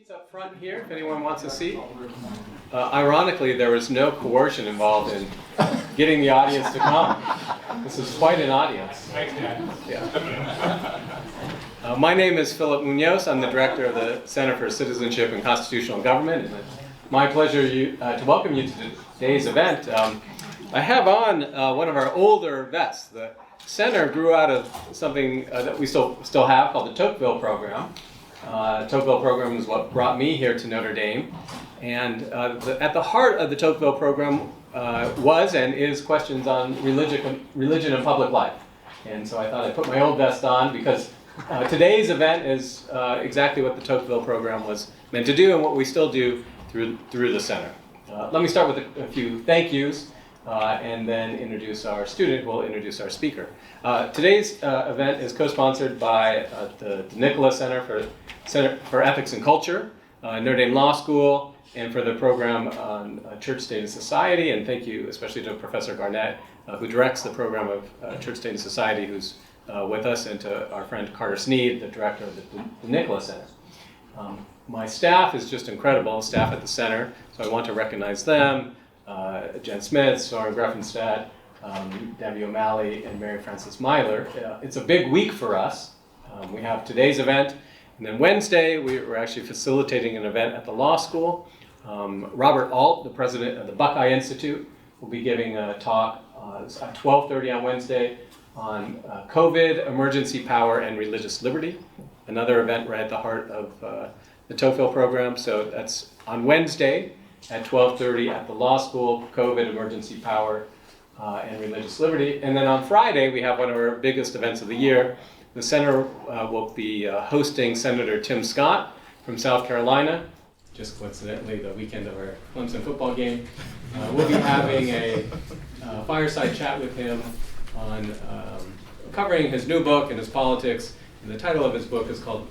Seats up front here, if anyone wants a seat. Ironically, there was no coercion involved in getting the audience to come. This is quite an audience. Thanks, Dan. Yeah. My name is Phillip Munoz. I'm the director of the Center for Citizenship and Constitutional Government, and it's my pleasure to welcome you to today's event. I have on one of our older vests. The center grew out of something that we still have called the Tocqueville program. Tocqueville program is what brought me here to Notre Dame, and at the heart of the Tocqueville program was and is questions on religion and public life. And so I thought I'd put my old vest on because today's event is exactly what the Tocqueville program was meant to do and what we still do through the center. Let me start with a few thank yous and then introduce our student who will introduce our speaker. Today's event is co-sponsored by the Nicholas Center for Ethics and Culture, Notre Dame Law School, and for the program on Church, State, and Society. And thank you especially to Professor Garnett, who directs the program of Church, State, and Society, who's with us, and to our friend Carter Sneed, the director of the Nicholas Center. My staff is just incredible, staff at the center, so I want to recognize them. Jen Smith, Soren Greffenstadt, Debbie O'Malley, and Mary Frances Myler. It's a big week for us. We have today's event, and then Wednesday we're actually facilitating an event at the law school. Robert Alt, the president of the Buckeye Institute, will be giving a talk at 12:30 on Wednesday on COVID, emergency power, and religious liberty. Another event right at the heart of the Tocqueville program. So that's on Wednesday at 12:30 at the law school, COVID, emergency power, and religious liberty. And then on Friday, we have one of our biggest events of the year. The center will be hosting Senator Tim Scott from South Carolina, just coincidentally the weekend of our Clemson football game. We'll be having a fireside chat with him on covering his new book and his politics. And the title of his book is called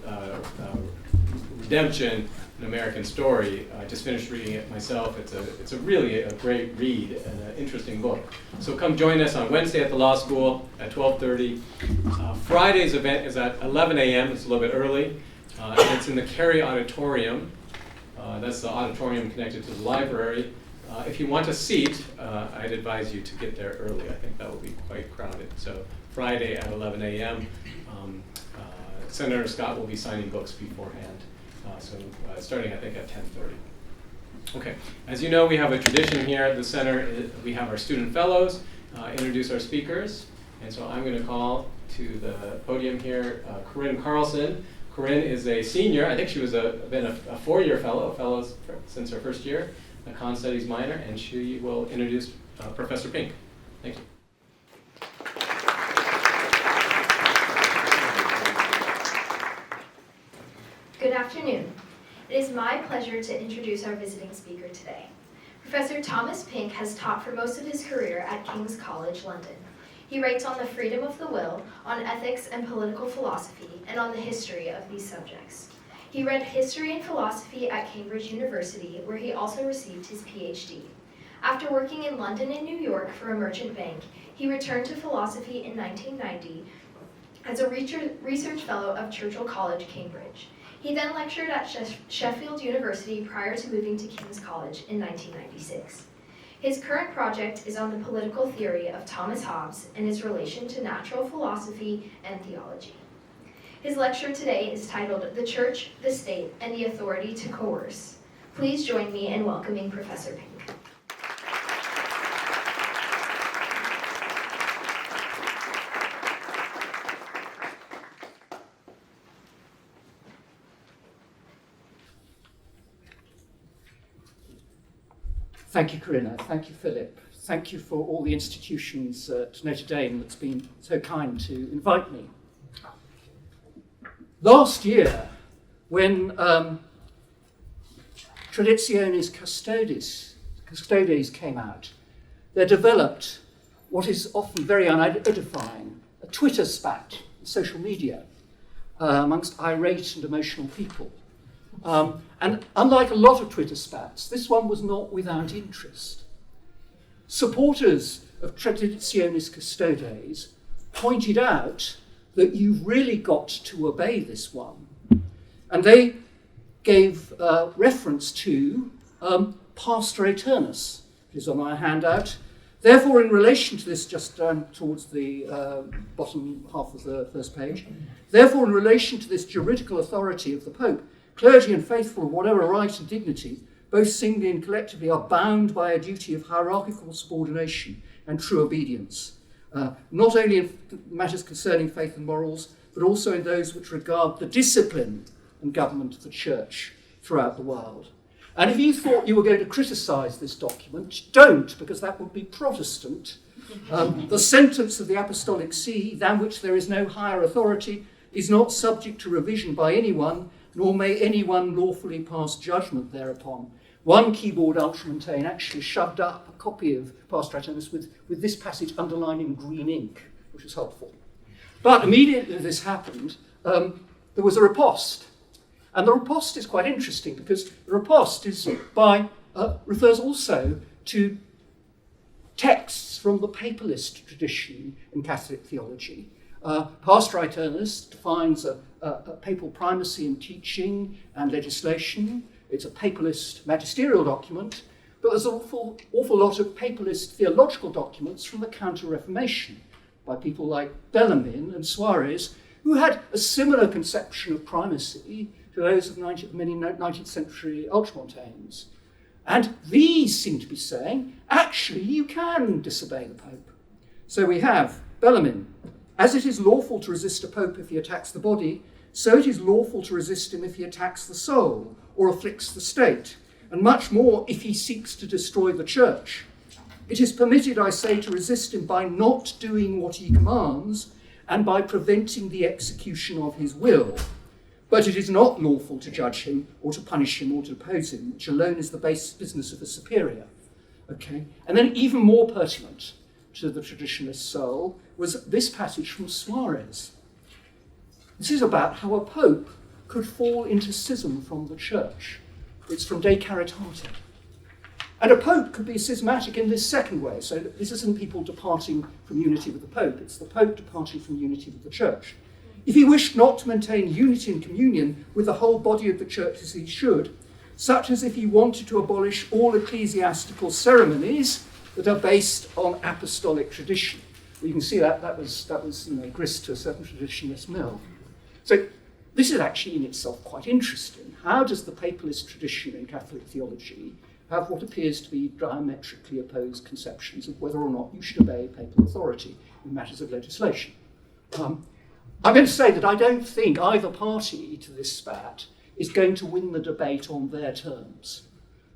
Redemption, an American Story. I just finished reading it myself. It's a really a great read and an interesting book. So come join us on Wednesday at the law school at 12:30. Friday's event is at 11 a.m. It's a little bit early. And it's in the Carey Auditorium. That's the auditorium connected to the library. If you want a seat, I'd advise you to get there early. I think that will be quite crowded. So Friday at 11 a.m. Senator Scott will be signing books beforehand. Starting I think at 10:30. Okay, as you know, we have a tradition here at the center. We have our student fellows introduce our speakers, and so I'm going to call to the podium here Corrinne Carlson. Corrinne is a senior. I think she was been a four-year fellow since her first year, a Con Studies minor, and she will introduce Professor Pink. Thank you. Good afternoon. It is my pleasure to introduce our visiting speaker today. Professor Thomas Pink has taught for most of his career at King's College, London. He writes on the freedom of the will, on ethics and political philosophy, and on the history of these subjects. He read history and philosophy at Cambridge University, where he also received his PhD. After working in London and New York for a merchant bank, he returned to philosophy in 1990 as a research fellow of Churchill College, Cambridge. He then lectured at Sheffield University prior to moving to King's College in 1996. His current project is on the political theory of Thomas Hobbes and his relation to natural philosophy and theology. His lecture today is titled The Church, the State, and the Authority to Coerce. Please join me in welcoming Professor Pink. Thank you, Corrinne. Thank you, Philip. Thank you for all the institutions at Notre Dame that's been so kind to invite me. Last year, when Traditionis Custodes came out, they developed what is often very unedifying, a Twitter spat, social media, amongst irate and emotional people. And unlike a lot of Twitter spats, this one was not without interest. Supporters of Traditionis Custodes pointed out that you've really got to obey this one. And they gave reference to pastor aeternus. It is on our handout. Therefore, in relation to this, just down towards the bottom half of the first page, therefore, in relation to this juridical authority of the Pope, clergy and faithful of whatever right and dignity, both singly and collectively, are bound by a duty of hierarchical subordination and true obedience, not only in matters concerning faith and morals, but also in those which regard the discipline and government of the Church throughout the world. And if you thought you were going to criticise this document, don't, because that would be Protestant. The sentence of the Apostolic See, than which there is no higher authority, is not subject to revision by anyone, nor may anyone lawfully pass judgment thereupon. One keyboard ultramontane actually shoved up a copy of Pastor Aeternus with this passage underlined in green ink, which was helpful. But immediately this happened, there was a riposte. And the riposte is quite interesting because the riposte refers also to texts from the papalist tradition in Catholic theology. Pastor Aeternus defines a papal primacy in teaching and legislation. It's a papalist magisterial document, but there's an awful lot of papalist theological documents from the Counter-Reformation by people like Bellarmine and Suarez, who had a similar conception of primacy to those of many 19th century ultramontanes. And these seem to be saying, actually, you can disobey the Pope. So we have Bellarmine, as it is lawful to resist a Pope if he attacks the body, so it is lawful to resist him if he attacks the soul or afflicts the state, and much more if he seeks to destroy the Church. It is permitted, I say, to resist him by not doing what he commands and by preventing the execution of his will. But it is not lawful to judge him or to punish him or to oppose him, which alone is the base business of a superior. Okay? And then even more pertinent to the traditionalist soul was this passage from Suarez. This is about how a pope could fall into schism from the Church. It's from De Caritate. And a pope could be schismatic in this second way. So this isn't people departing from unity with the Pope, it's the Pope departing from unity with the Church. If he wished not to maintain unity and communion with the whole body of the Church as he should, such as if he wanted to abolish all ecclesiastical ceremonies that are based on apostolic tradition. Well, you can see that was grist to a certain traditionalist mill. So this is actually in itself quite interesting. How does the papalist tradition in Catholic theology have what appears to be diametrically opposed conceptions of whether or not you should obey papal authority in matters of legislation? I'm going to say that I don't think either party to this spat is going to win the debate on their terms.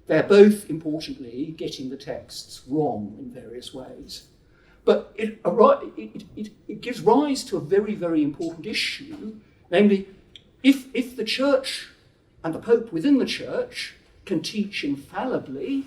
They're both, importantly, getting the texts wrong in various ways. But it gives rise to a very, very important issue, namely, if the Church and the Pope within the Church can teach infallibly,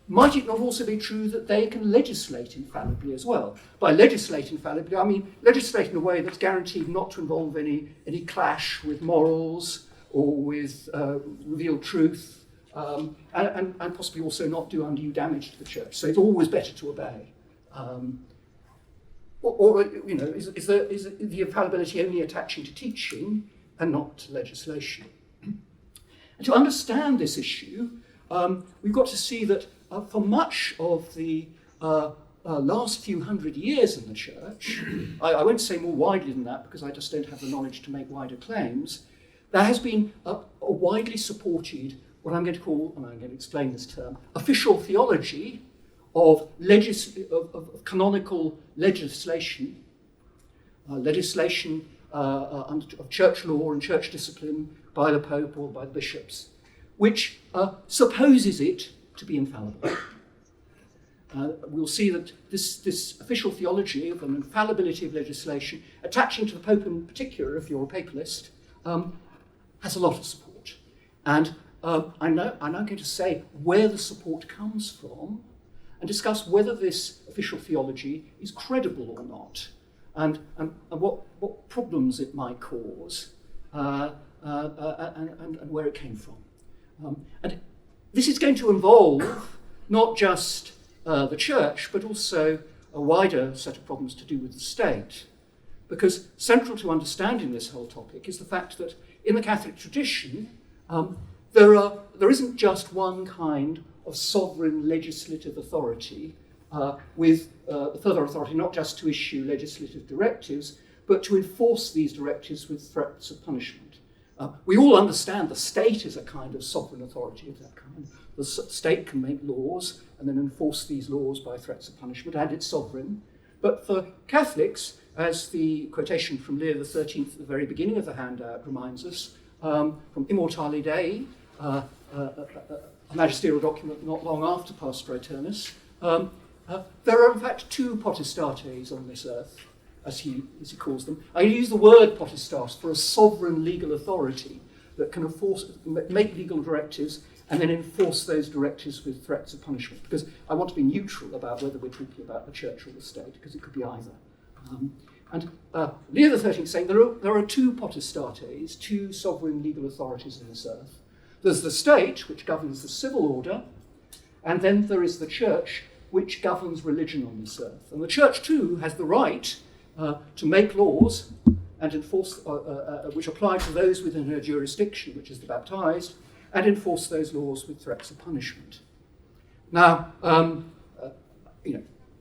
might it not also be true that they can legislate infallibly as well? By legislate infallibly, I mean legislate in a way that's guaranteed not to involve any clash with morals or with revealed truth, and possibly also not do undue damage to the Church. So it's always better to obey. Is the infallibility only attaching to teaching and not to legislation? And to understand this issue, we've got to see that for much of the last few hundred years in the Church, I won't say more widely than that because I just don't have the knowledge to make wider claims, there has been a widely supported, what I'm going to call, and I'm going to explain this term, official theology of canonical legislation, of church law and church discipline by the Pope or by the bishops, which supposes it to be infallible. We'll see that this official theology of an infallibility of legislation, attaching to the Pope in particular, if you're a papalist, has a lot of support. And I'm now going to say where the support comes from and discuss whether this official theology is credible or not, and what problems it might cause, and where it came from. And this is going to involve not just the Church, but also a wider set of problems to do with the state. Because central to understanding this whole topic is the fact that in the Catholic tradition, There isn't just one kind of sovereign legislative authority with further authority not just to issue legislative directives, but to enforce these directives with threats of punishment. We all understand the state is a kind of sovereign authority of that kind. The state can make laws and then enforce these laws by threats of punishment, and it's sovereign. But for Catholics, as the quotation from Leo XIII at the very beginning of the handout reminds us, from Infallibility, a magisterial document not long after Pastor Aeternus, there are in fact two potestates on this earth, as he calls them. I use the word potestas for a sovereign legal authority that can make legal directives and then enforce those directives with threats of punishment, because I want to be neutral about whether we're talking about the church or the state, because it could be either. Leo XIII is saying there are two potestates, two sovereign legal authorities in this earth. There's the state, which governs the civil order, and then there is the church, which governs religion on this earth. And the church, too, has the right to make laws and enforce, which apply to those within her jurisdiction, which is the baptized, and enforce those laws with threats of punishment. Now,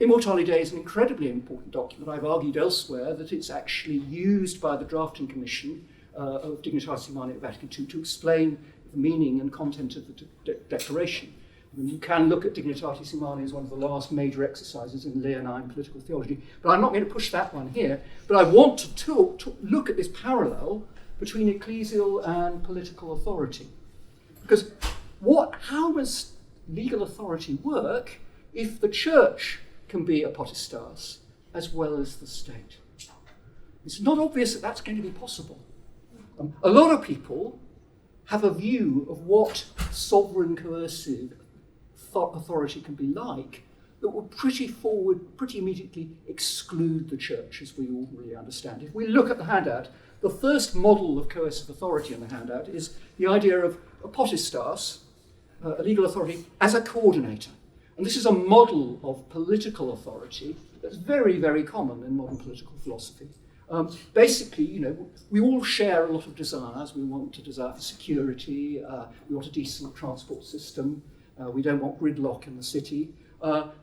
Immortality Day is an incredibly important document. I've argued elsewhere that it's actually used by the drafting commission of Dignitatis Humanae at Vatican II to explain the meaning and content of the declaration. I mean, you can look at Dignitatis Humanae as one of the last major exercises in Leonine political theology, but I'm not going to push that one here. But I want to look at this parallel between ecclesial and political authority. Because how does legal authority work if the church can be a potestas as well as the state? It's not obvious that that's going to be possible. A lot of people have a view of what sovereign coercive authority can be like that will pretty immediately exclude the church as we all really understand it. If we look at the handout, the first model of coercive authority in the handout is the idea of a potestas, a legal authority, as a coordinator. And this is a model of political authority that's very, very common in modern political philosophy. Basically, we all share a lot of desires. We want a desire for security. We want a decent transport system. We don't want gridlock in the city.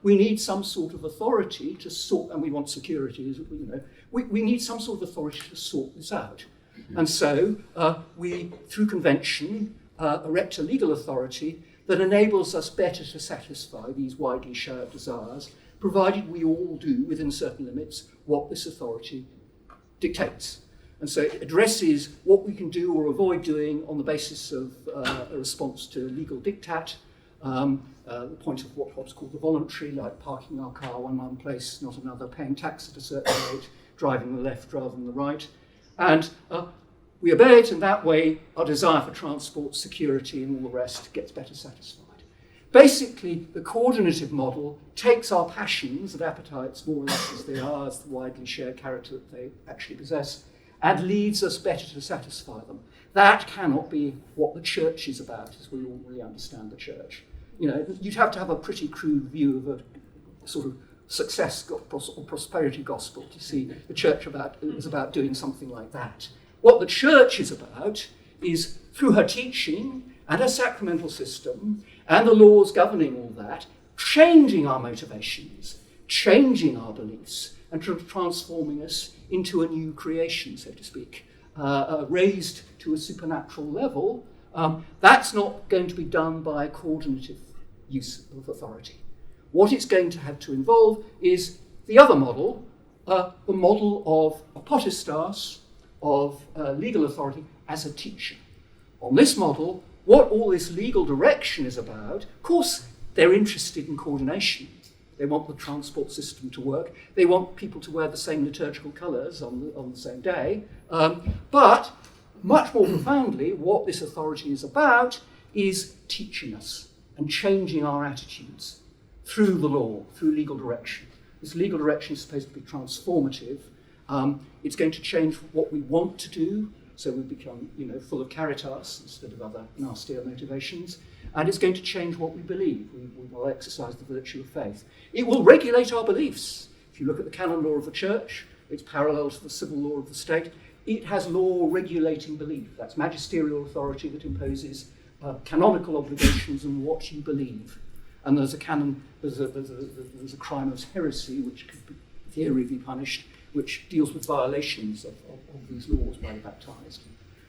We need some sort of authority to sort, and we want security. We need some sort of authority to sort this out. And so we, through convention, erect a legal authority that enables us better to satisfy these widely shared desires, provided we all do, within certain limits, what this authority dictates. And so it addresses what we can do or avoid doing on the basis of a response to legal diktat, the point of what's called the voluntary, like parking our car one place, not another, paying tax at a certain rate, driving the left rather than the right. And we obey it, and that way our desire for transport, security, and all the rest gets better satisfied. Basically, the coordinative model takes our passions and appetites, more or less as they are, as the widely shared character that they actually possess, and leads us better to satisfy them. That cannot be what the church is about, as we all really understand the church. You'd have to have a pretty crude view of a sort of success or prosperity gospel to see the church is about doing something like that. What the church is about is, through her teaching and her sacramental system and the laws governing all that, changing our motivations, changing our beliefs, and transforming us into a new creation, so to speak, raised to a supernatural level. That's not going to be done by a coordinative use of authority. What it's going to have to involve is the other model, the model of a potestas, of legal authority as a teacher. On this model, what all this legal direction is about, of course, they're interested in coordination. They want the transport system to work. They want people to wear the same liturgical colours on the same day. But much more profoundly, what this authority is about is teaching us and changing our attitudes through the law, through legal direction. This legal direction is supposed to be transformative. It's going to change what we want to do, so we become, full of caritas instead of other nastier motivations. And it's going to change what we believe. We will exercise the virtue of faith. It will regulate our beliefs. If you look at the canon law of the church, it's parallel to the civil law of the state. it has law regulating belief. That's magisterial authority that imposes canonical obligations on what you believe. And there's a canon, there's a crime of heresy, which could be, in theory, be punished, which deals with violations of these laws by the baptized.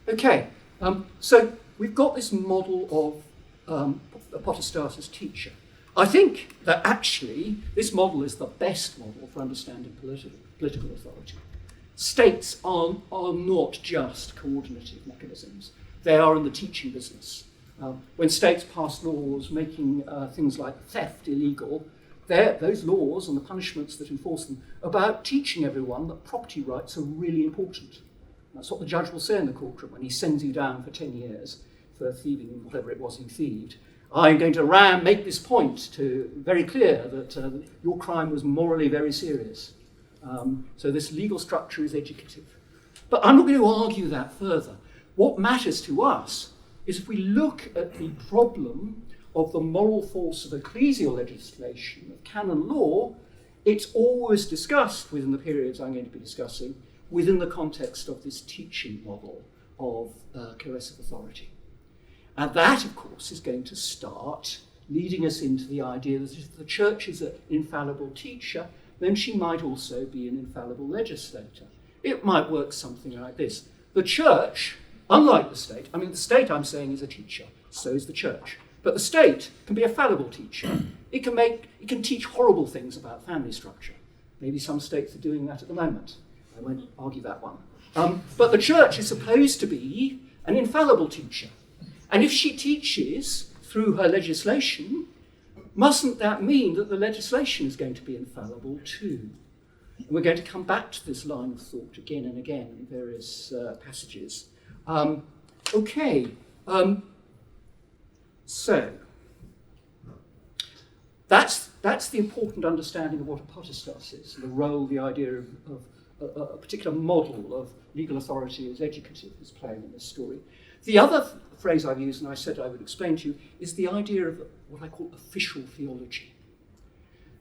Okay, so we've got this model of a potestas as teacher. I think that actually this model is the best model for understanding political authority. States are not just coordinative mechanisms. They are in the teaching business. When states pass laws making things like theft illegal, those laws and the punishments that enforce them are about teaching everyone that property rights are really important. That's what the judge will say in the courtroom when he sends you down for 10 years for thieving whatever it was he thieved. I'm going to make this point very clear that your crime was morally very serious. So this legal structure is educative. But I'm not going to argue that further. What matters to us is if we look at the problem of the moral force of ecclesial legislation, of canon law, it's always discussed within the periods I'm going to be discussing, within the context of this teaching model of coercive authority. And that, of course, is going to start leading us into the idea that if the church is an infallible teacher, then she might also be an infallible legislator. It might work something like this. The church, unlike the state, the state I'm saying is a teacher, so is the church. But the state can be a fallible teacher. It can teach horrible things about family structure. Maybe some states are doing that at the moment. I won't argue that one. But the church is supposed to be an infallible teacher. And if she teaches through her legislation, mustn't that mean that the legislation is going to be infallible too? And we're going to come back to this line of thought again and again in various passages. So that's the important understanding of what a potestas is, the role, the idea of a particular model of legal authority as educative is playing in this story. The other phrase I've used, and I said I would explain to you, is the idea of what I call official theology.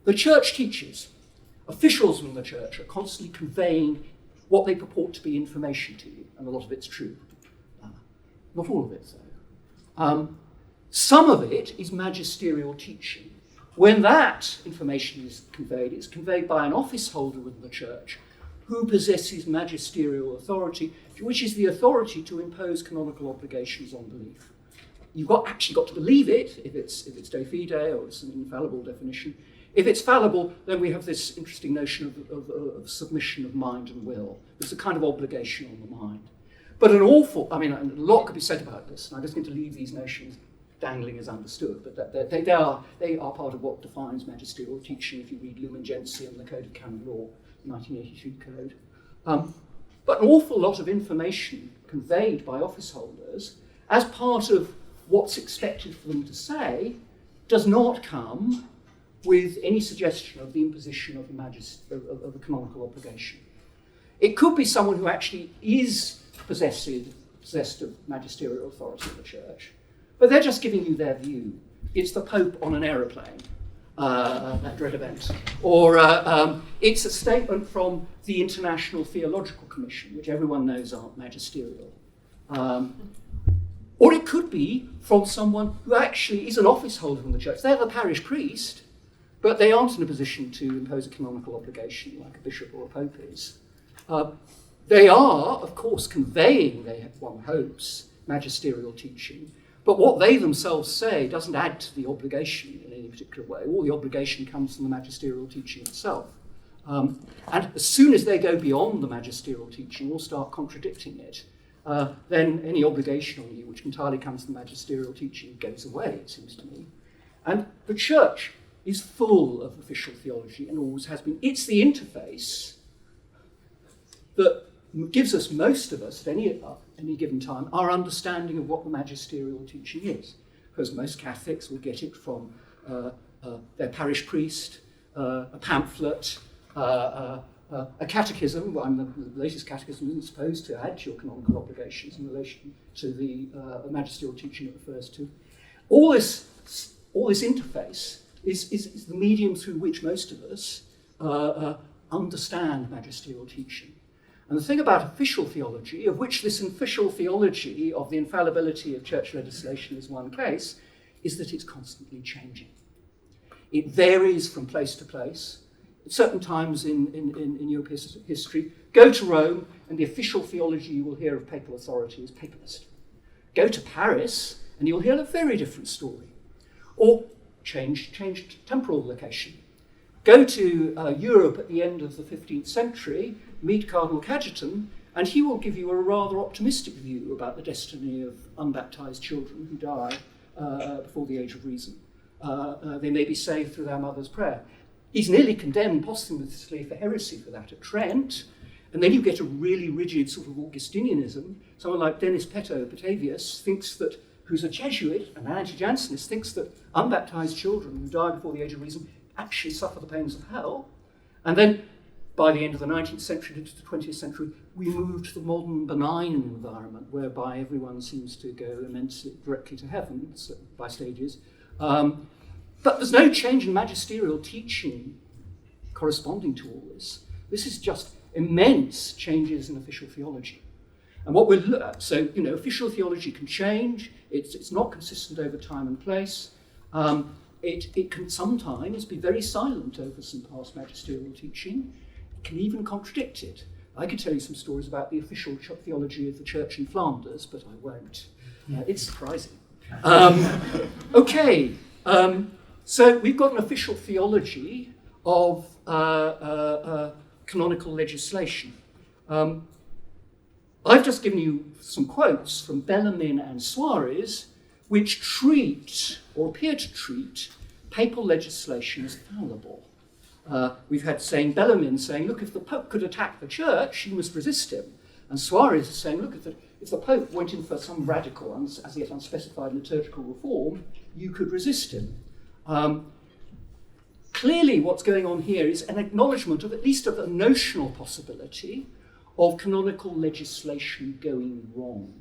The church teaches. Officials in the church are constantly conveying what they purport to be information to you, and a lot of it's true. Not all of it, though. Some of it is magisterial teaching. When that information is conveyed, it's conveyed by an office holder within the church who possesses magisterial authority, which is the authority to impose canonical obligations on belief. You've actually got to believe it, if it's de fide or it's an infallible definition. If it's fallible, then we have this interesting notion of submission of mind and will. There's a kind of obligation on the mind. But a lot could be said about this, and I'm just going to leave these notions dangling as understood, but they are part of what defines magisterial teaching if you read Lumen Gentium, the Code of Canon Law, 1982 code. But an awful lot of information conveyed by office holders as part of what's expected for them to say does not come with any suggestion of the imposition of a canonical obligation. It could be someone who actually is possessed of magisterial authority in the church, but they're just giving you their view. It's the Pope on an aeroplane, that dread event. Or it's a statement from the International Theological Commission, which everyone knows aren't magisterial. Or it could be from someone who actually is an office holder in the church. They're the parish priest, but they aren't in a position to impose a canonical obligation like a bishop or a pope is. They are, of course, conveying, one hopes, magisterial teaching, but what they themselves say doesn't add to the obligation in any particular way. All the obligation comes from the magisterial teaching itself. And as soon as they go beyond the magisterial teaching or start contradicting it, then any obligation on you, which entirely comes from the magisterial teaching, goes away, it seems to me. And the church is full of official theology and always has been. It's the interface that gives us, most of us, at any given time, our understanding of what the magisterial teaching is. Because most Catholics will get it from their parish priest, a pamphlet, a catechism. The latest catechism isn't supposed to add to your canonical obligations in relation to the magisterial teaching it refers to. All this interface is the medium through which most of us understand magisterial teaching. And the thing about official theology, of which this official theology of the infallibility of church legislation is one case, is that it's constantly changing. It varies from place to place. At certain times in European history, go to Rome, and the official theology you will hear of papal authority is papalist. Go to Paris, and you'll hear a very different story. Or changed temporal location. Go to Europe at the end of the 15th century, meet Cardinal Cajetan, and he will give you a rather optimistic view about the destiny of unbaptized children who die before the age of reason. They may be saved through their mother's prayer. He's nearly condemned posthumously for heresy for that at Trent, and then you get a really rigid sort of Augustinianism. Someone like Denis Petavius thinks that, who's a Jesuit, an anti-Jansenist, thinks that unbaptized children who die before the age of reason actually suffer the pains of hell. And then by the end of the 19th century into the 20th century, we move to the modern benign environment whereby everyone seems to go immensely directly to heaven by stages. But there's no change in magisterial teaching corresponding to all this. This is just immense changes in official theology. And what we're so official theology can change. It's not consistent over time and place. It can sometimes be very silent over some past magisterial teaching. It can even contradict it. I could tell you some stories about the official theology of the church in Flanders, but I won't. It's surprising. Okay, so we've got an official theology of canonical legislation. I've just given you some quotes from Bellarmine and Suarez, which treat, or appear to treat, papal legislation as fallible. We've had Bellarmine saying, look, if the Pope could attack the church, you must resist him. And Suarez is saying, look, if the Pope went in for some radical, as yet unspecified liturgical reform, you could resist him. Clearly what's going on here is an acknowledgement of at least of a notional possibility of canonical legislation going wrong.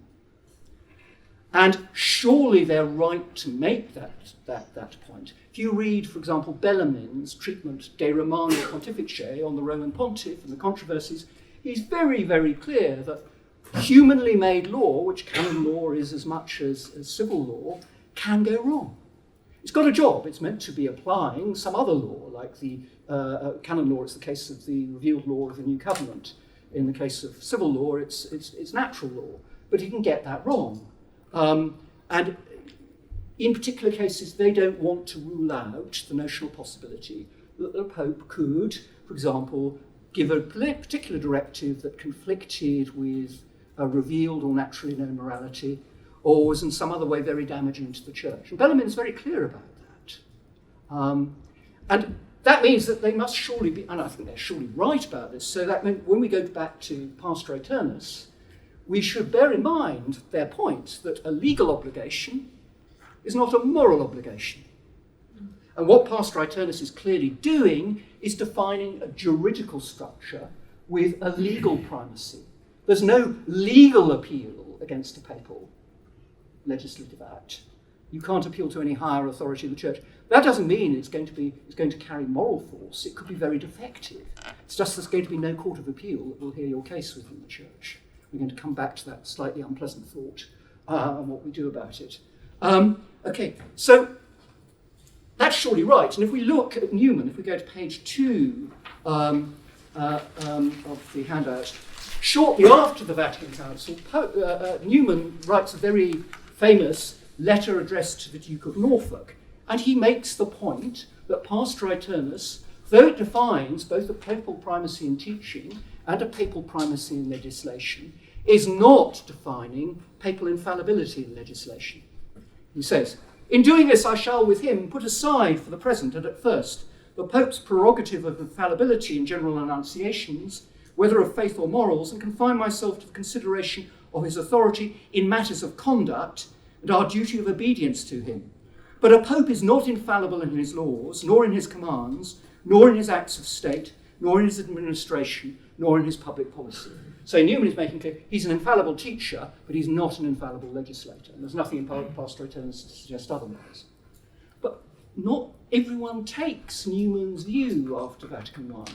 And surely they're right to make that point. If you read, for example, Bellarmine's treatment De Romano Pontifice on the Roman Pontiff and the controversies, he's very, very clear that humanly made law, which canon law is as much as civil law, can go wrong. It's got a job. It's meant to be applying some other law, like the canon law. It's the case of the revealed law of the New Covenant. In the case of civil law, it's natural law. But he can get that wrong. And in particular cases, they don't want to rule out the notional possibility that the Pope could, for example, give a particular directive that conflicted with a revealed or naturally known morality, or was in some other way very damaging to the church. And Bellarmine is very clear about that. And that means that they must surely be, and I think they're surely right about this, so that when we go back to Pastor Aeternus, we should bear in mind their point that a legal obligation is not a moral obligation. And what Pastor Aeternus is clearly doing is defining a juridical structure with a legal primacy. There's no legal appeal against a papal legislative act. You can't appeal to any higher authority of the church. That doesn't mean it's going to carry moral force. It could be very defective. It's just there's going to be no court of appeal that will hear your case within the church. We're going to come back to that slightly unpleasant thought and what we do about it. Okay, so that's surely right. And if we look at Newman, if we go to page 2 of the handout, shortly after the Vatican Council, Newman writes a very famous letter addressed to the Duke of Norfolk, and he makes the point that Pastor Aeternus, though it defines both a papal primacy in teaching and a papal primacy in legislation, is not defining papal infallibility in legislation. He says, in doing this I shall with him put aside for the present and at first the Pope's prerogative of infallibility in general annunciations, whether of faith or morals, and confine myself to the consideration of his authority in matters of conduct and our duty of obedience to him. But a Pope is not infallible in his laws, nor in his commands, nor in his acts of state, nor in his administration, nor in his public policy. So Newman is making clear he's an infallible teacher, but he's not an infallible legislator. And there's nothing in Pastor Aeternus to suggest otherwise. But not everyone takes Newman's view after Vatican I.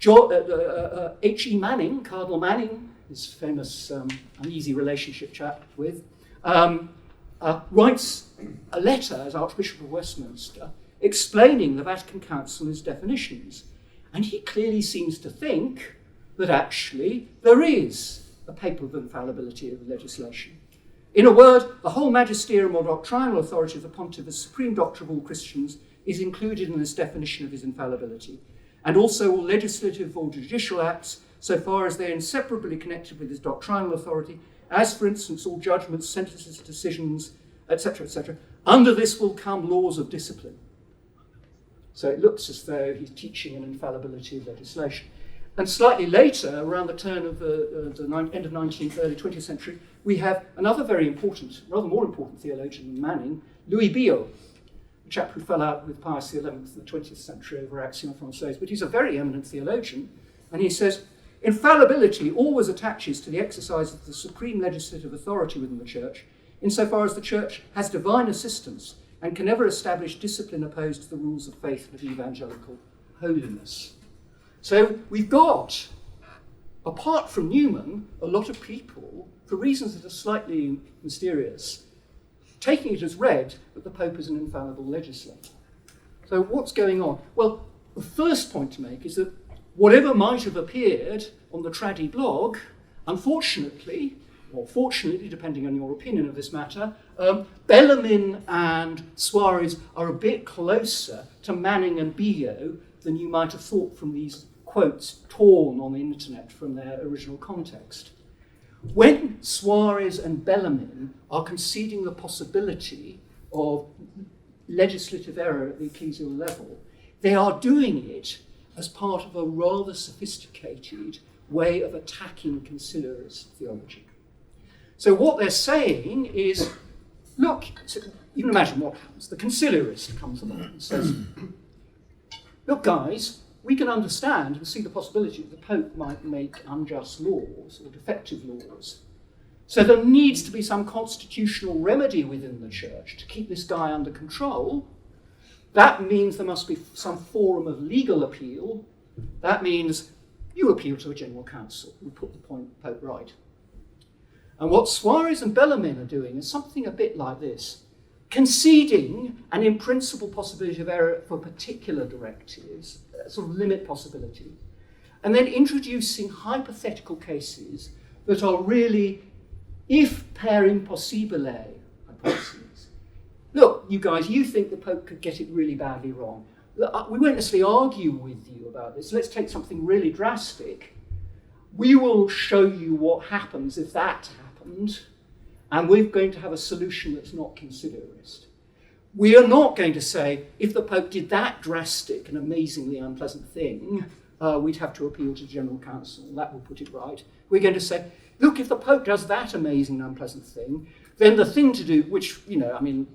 H.E. Manning, Cardinal Manning, his famous uneasy relationship chap with, writes a letter as Archbishop of Westminster explaining the Vatican Council and its definitions. And he clearly seems to think that actually there is a papal infallibility of legislation. In a word, the whole magisterial or doctrinal authority of the pontiff as supreme doctor of all Christians is included in this definition of his infallibility, and also all legislative or judicial acts, so far as they are inseparably connected with his doctrinal authority, as for instance all judgments, sentences, decisions, etc., under this will come laws of discipline. So it looks as though he's teaching an infallibility of legislation. And slightly later, around the turn of the end of 19th, early 20th century, we have another very important, rather more important theologian than Manning, Louis Billot, a chap who fell out with Pius XI in the 20th century over Axiom Française, but he's a very eminent theologian, and he says, infallibility always attaches to the exercise of the supreme legislative authority within the Church, insofar as the Church has divine assistance and can never establish discipline opposed to the rules of faith and of evangelical holiness. So we've got, apart from Newman, a lot of people, for reasons that are slightly mysterious, taking it as read that the Pope is an infallible legislator. So what's going on? Well, the first point to make is that whatever might have appeared on the Traddy blog, unfortunately, or fortunately, depending on your opinion of this matter, Bellarmine and Suarez are a bit closer to Manning and Billot than you might have thought from these quotes torn on the internet from their original context. When Suarez and Bellarmine are conceding the possibility of legislative error at the ecclesial level, they are doing it as part of a rather sophisticated way of attacking conciliarist theology. So what they're saying is, look, so you can imagine what happens. The conciliarist comes along and says, look guys, we can understand and see the possibility that the Pope might make unjust laws or defective laws. So there needs to be some constitutional remedy within the Church to keep this guy under control. That means there must be some forum of legal appeal. That means you appeal to a general council and put the Pope right. And what Suarez and Bellarmine are doing is something a bit like this, conceding an in principle possibility of error for particular directives, sort of limit possibility, and then introducing hypothetical cases that are really, if per impossibile hypotheses. Look, you guys, you think the Pope could get it really badly wrong. We won't necessarily argue with you about this. Let's take something really drastic. We will show you what happens if that happened, and we're going to have a solution that's not conciliarist. We are not going to say, if the Pope did that drastic and amazingly unpleasant thing, we'd have to appeal to the General Council. That will put it right. We're going to say, look, if the Pope does that amazing and unpleasant thing, then the thing to do, which, we don't really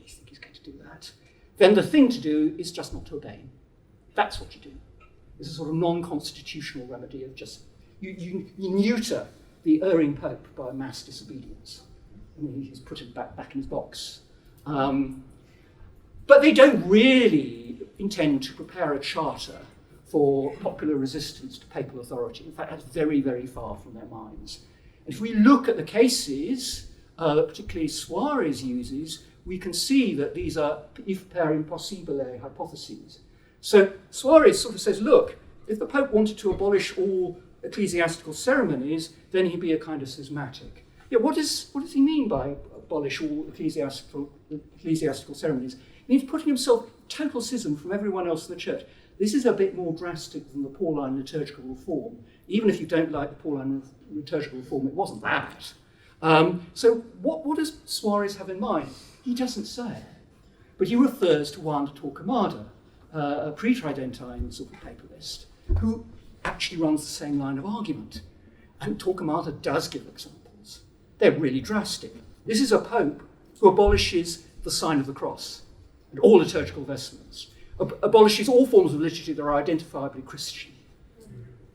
think he's going to do that, then the thing to do is just not to obey him. That's what you do. It's a sort of non-constitutional remedy of just, you neuter the erring Pope by mass disobedience. I mean, he's put it back in his box. But they don't really intend to prepare a charter for popular resistance to papal authority. In fact, that's very, very far from their minds. If we look at the cases that particularly Suarez uses, we can see that these are if per impossibile hypotheses. So Suarez sort of says, look, if the Pope wanted to abolish all ecclesiastical ceremonies, then he'd be a kind of schismatic. Yeah, what does he mean by abolish all ecclesiastical ceremonies? He means putting himself total schism from everyone else in the Church. This is a bit more drastic than the Pauline liturgical reform. Even if you don't like the Pauline liturgical reform, it wasn't that. So what does Suarez have in mind? He doesn't say. But he refers to Juan de Torquemada, a pre-Tridentine sort of papalist, who actually runs the same line of argument. And Torquemada does give examples. They're really drastic. This is a pope who abolishes the sign of the cross and all liturgical vestments, abolishes all forms of liturgy that are identifiably Christian.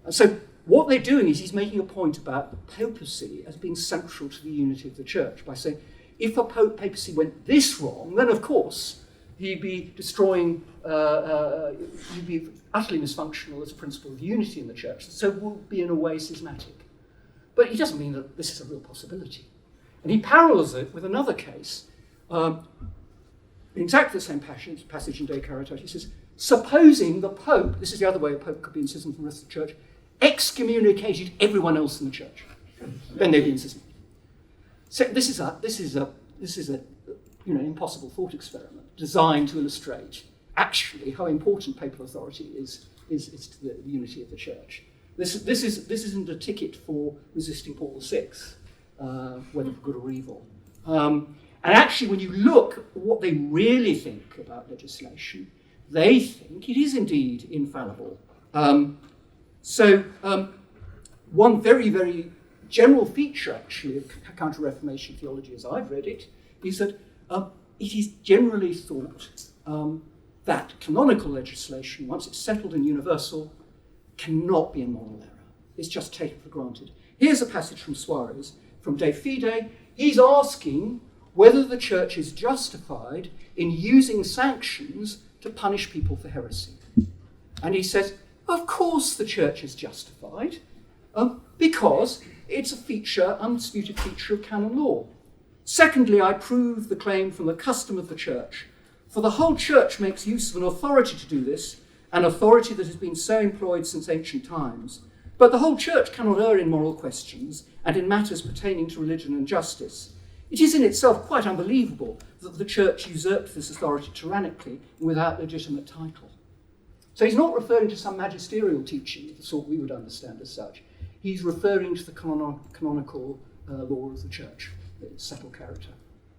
And so what they're doing is he's making a point about the papacy as being central to the unity of the Church by saying, if a papacy went this wrong, then of course he'd be destroying, he'd be utterly dysfunctional as a principle of unity in the church, so would be in a way schismatic. But he doesn't mean that this is a real possibility. And he parallels it with another case, in exactly the same passage in De Caritate. He says, supposing the Pope, this is the other way a Pope could be in schism from the rest of the church, excommunicated everyone else in the church, then they'd be in schism. So this is a impossible thought experiment designed to illustrate actually how important papal authority is to the unity of the church. This isn't a ticket for resisting Paul VI, whether for good or evil. And actually, when you look at what they really think about legislation, they think it is indeed infallible. One very, very general feature, actually, of Counter-Reformation theology, as I've read it, is that it is generally thought that canonical legislation, once it's settled and universal, cannot be a moral error. It's just taken for granted. Here's a passage from Suarez, from De Fide. He's asking whether the church is justified in using sanctions to punish people for heresy. And he says, of course the church is justified, because it's a feature, undisputed feature of canon law. Secondly, I prove the claim from the custom of the church. For the whole church makes use of an authority to do this, an authority that has been so employed since ancient times. But the whole church cannot err in moral questions and in matters pertaining to religion and justice. It is in itself quite unbelievable that the church usurped this authority tyrannically without legitimate title. So he's not referring to some magisterial teaching, the sort we would understand as such. He's referring to the canonical law of the church, its settled character,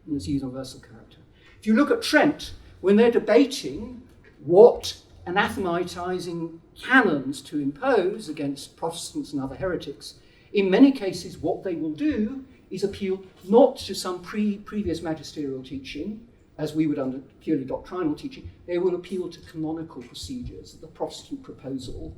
and its universal character. If you look at Trent, when they're debating what anathematizing canons to impose against Protestants and other heretics, in many cases what they will do is appeal not to some previous magisterial teaching, as we would under purely doctrinal teaching. They will appeal to canonical procedures that the Protestant proposal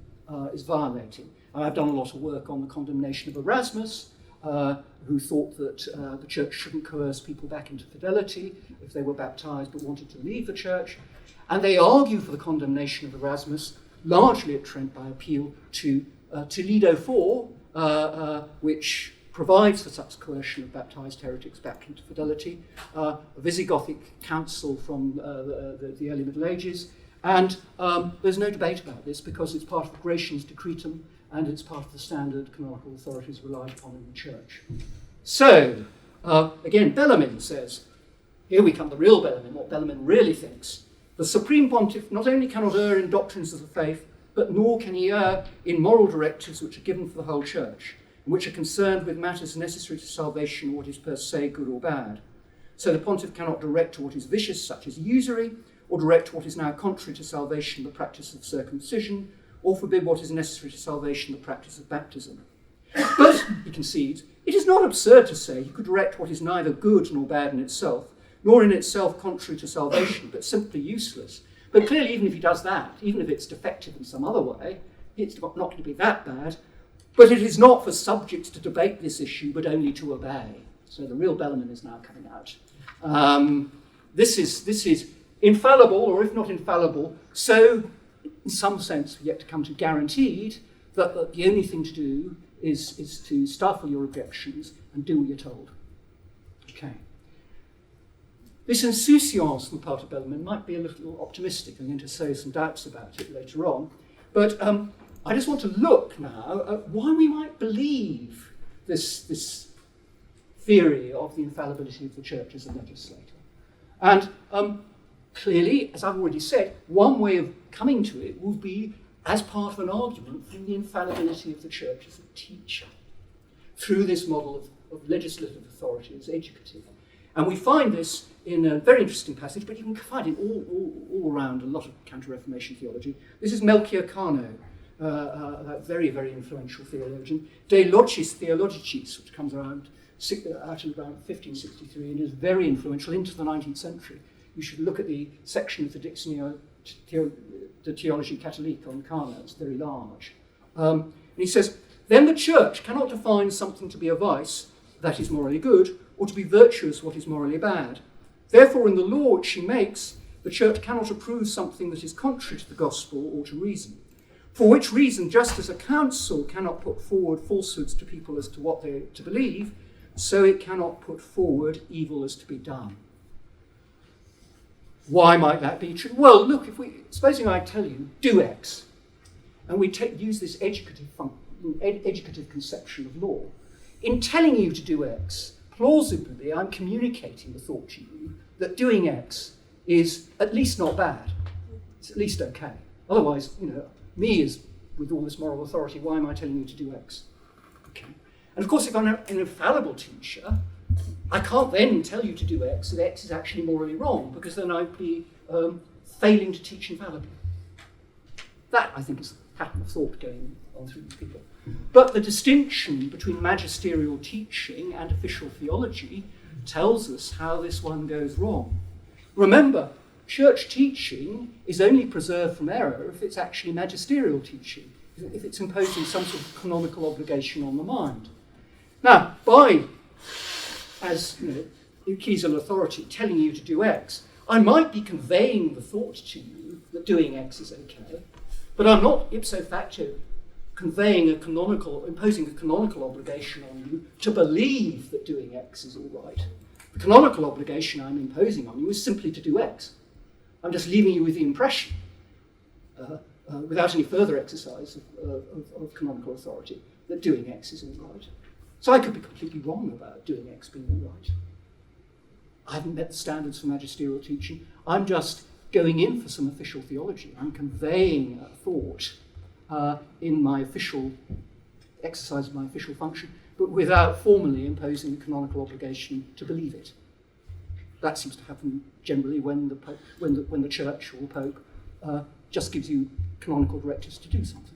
is violating. I've done a lot of work on the condemnation of Erasmus, who thought that the church shouldn't coerce people back into fidelity if they were baptized but wanted to leave the church. And they argue for the condemnation of Erasmus, largely at Trent by appeal to Toledo IV, which provides for such coercion of baptized heretics back into fidelity, a Visigothic council from the early Middle Ages. And there's no debate about this because it's part of the Gratian's Decretum and it's part of the standard canonical authorities relied upon in the church. So, again, Bellarmine says, here we come, the real Bellarmine, what Bellarmine really thinks. The Supreme Pontiff not only cannot err in doctrines of the faith, but nor can he err in moral directives which are given for the whole church, and which are concerned with matters necessary to salvation or what is per se good or bad. So the Pontiff cannot direct to what is vicious, such as usury, or direct what is now contrary to salvation, the practice of circumcision, or forbid what is necessary to salvation, the practice of baptism. But, he concedes, it is not absurd to say he could direct what is neither good nor bad in itself, nor in itself contrary to salvation, but simply useless. But clearly, even if he does that, even if it's defective in some other way, it's not going to be that bad. But it is not for subjects to debate this issue, but only to obey. So the real Bellarmine is now coming out. This is infallible, or if not infallible, so in some sense we yet to come to guaranteed that the only thing to do is to stifle your objections and do what you're told. Okay. This insouciance on the part of Bellarmine might be a little optimistic. I'm going to say some doubts about it later on. But I just want to look now at why we might believe this theory of the infallibility of the church as a legislator. And clearly, as I've already said, one way of coming to it will be as part of an argument for the infallibility of the church as a teacher, through this model of legislative authority as educative. And we find this in a very interesting passage, but you can find it all around a lot of Counter-Reformation theology. This is Melchior Cano, that very, very influential theologian, De Locis Theologicis, which comes around out in around 1563 and is very influential into the 19th century. You should look at the section of the Dictionnaire de Theologie Catholique on Cano. It's very large. And he says, then the church cannot define something to be a vice, that is morally good, or to be virtuous, what is morally bad. Therefore, in the law which she makes, the church cannot approve something that is contrary to the gospel or to reason. For which reason, just as a council cannot put forward falsehoods to people as to what they are to believe, so it cannot put forward evil as to be done. Why might that be true? Well, look, supposing I tell you, do X, and we use this educative conception of law. In telling you to do X, plausibly I'm communicating the thought to you that doing X is at least not bad. It's at least okay. Otherwise, me is with all this moral authority, why am I telling you to do X? Okay. And of course, if I'm an infallible teacher, I can't then tell you to do X, that X is actually morally wrong, because then I'd be failing to teach infallibly. That, I think, is the pattern of thought going on through these people. But the distinction between magisterial teaching and official theology tells us how this one goes wrong. Remember, church teaching is only preserved from error if it's actually magisterial teaching, if it's imposing some sort of canonical obligation on the mind. Now, as ecclesial authority telling you to do X, I might be conveying the thought to you that doing X is okay, but I'm not ipso facto imposing a canonical obligation on you to believe that doing X is all right. The canonical obligation I'm imposing on you is simply to do X. I'm just leaving you with the impression, without any further exercise of canonical authority, that doing X is all right. So I could be completely wrong about doing X being all right. I haven't met the standards for magisterial teaching. I'm just going in for some official theology. I'm conveying a thought in my official exercise of my official function, but without formally imposing the canonical obligation to believe it. That seems to happen generally when the church or the pope just gives you canonical directives to do something.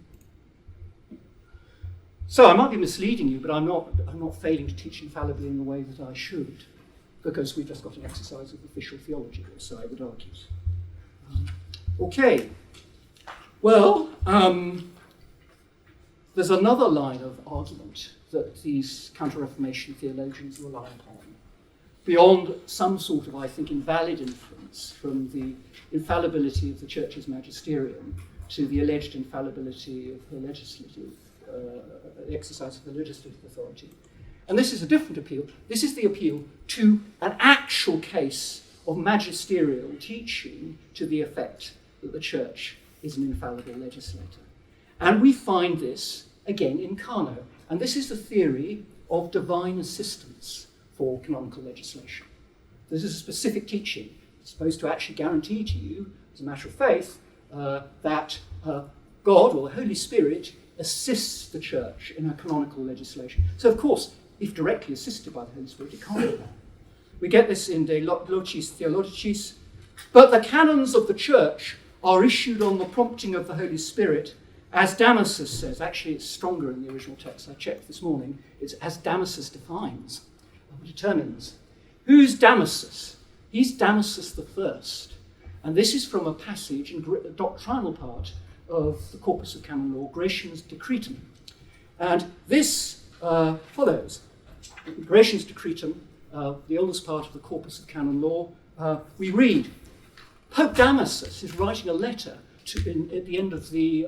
So I might be misleading you, but I'm not failing to teach infallibly in the way that I should, because we've just got an exercise of official theology, or so I would argue. Okay. Well, there's another line of argument that these Counter-Reformation theologians rely upon, beyond some sort of, I think, invalid inference from the infallibility of the Church's magisterium to the alleged infallibility of her legislative, the exercise of the legislative authority. And this is a different appeal. This is the appeal to an actual case of magisterial teaching to the effect that the Church is an infallible legislator. And we find this, again, in Cano. And this is the theory of divine assistance for canonical legislation. This is a specific teaching. It's supposed to actually guarantee to you, as a matter of faith, that God or the Holy Spirit assists the Church in her canonical legislation. So, of course, if directly assisted by the Holy Spirit, it can't be that. We get this in De Locis Theologicis. But the canons of the Church are issued on the prompting of the Holy Spirit, as Damasus says. Actually, it's stronger in the original text. I checked this morning. It's as Damasus defines, or determines. Who's Damasus? He's Damasus the First. And this is from a passage in the doctrinal part of the corpus of canon law, Gratian's Decretum. And this follows. Gratian's Decretum, the oldest part of the corpus of canon law, we read, Pope Damasus is writing a letter at the end of the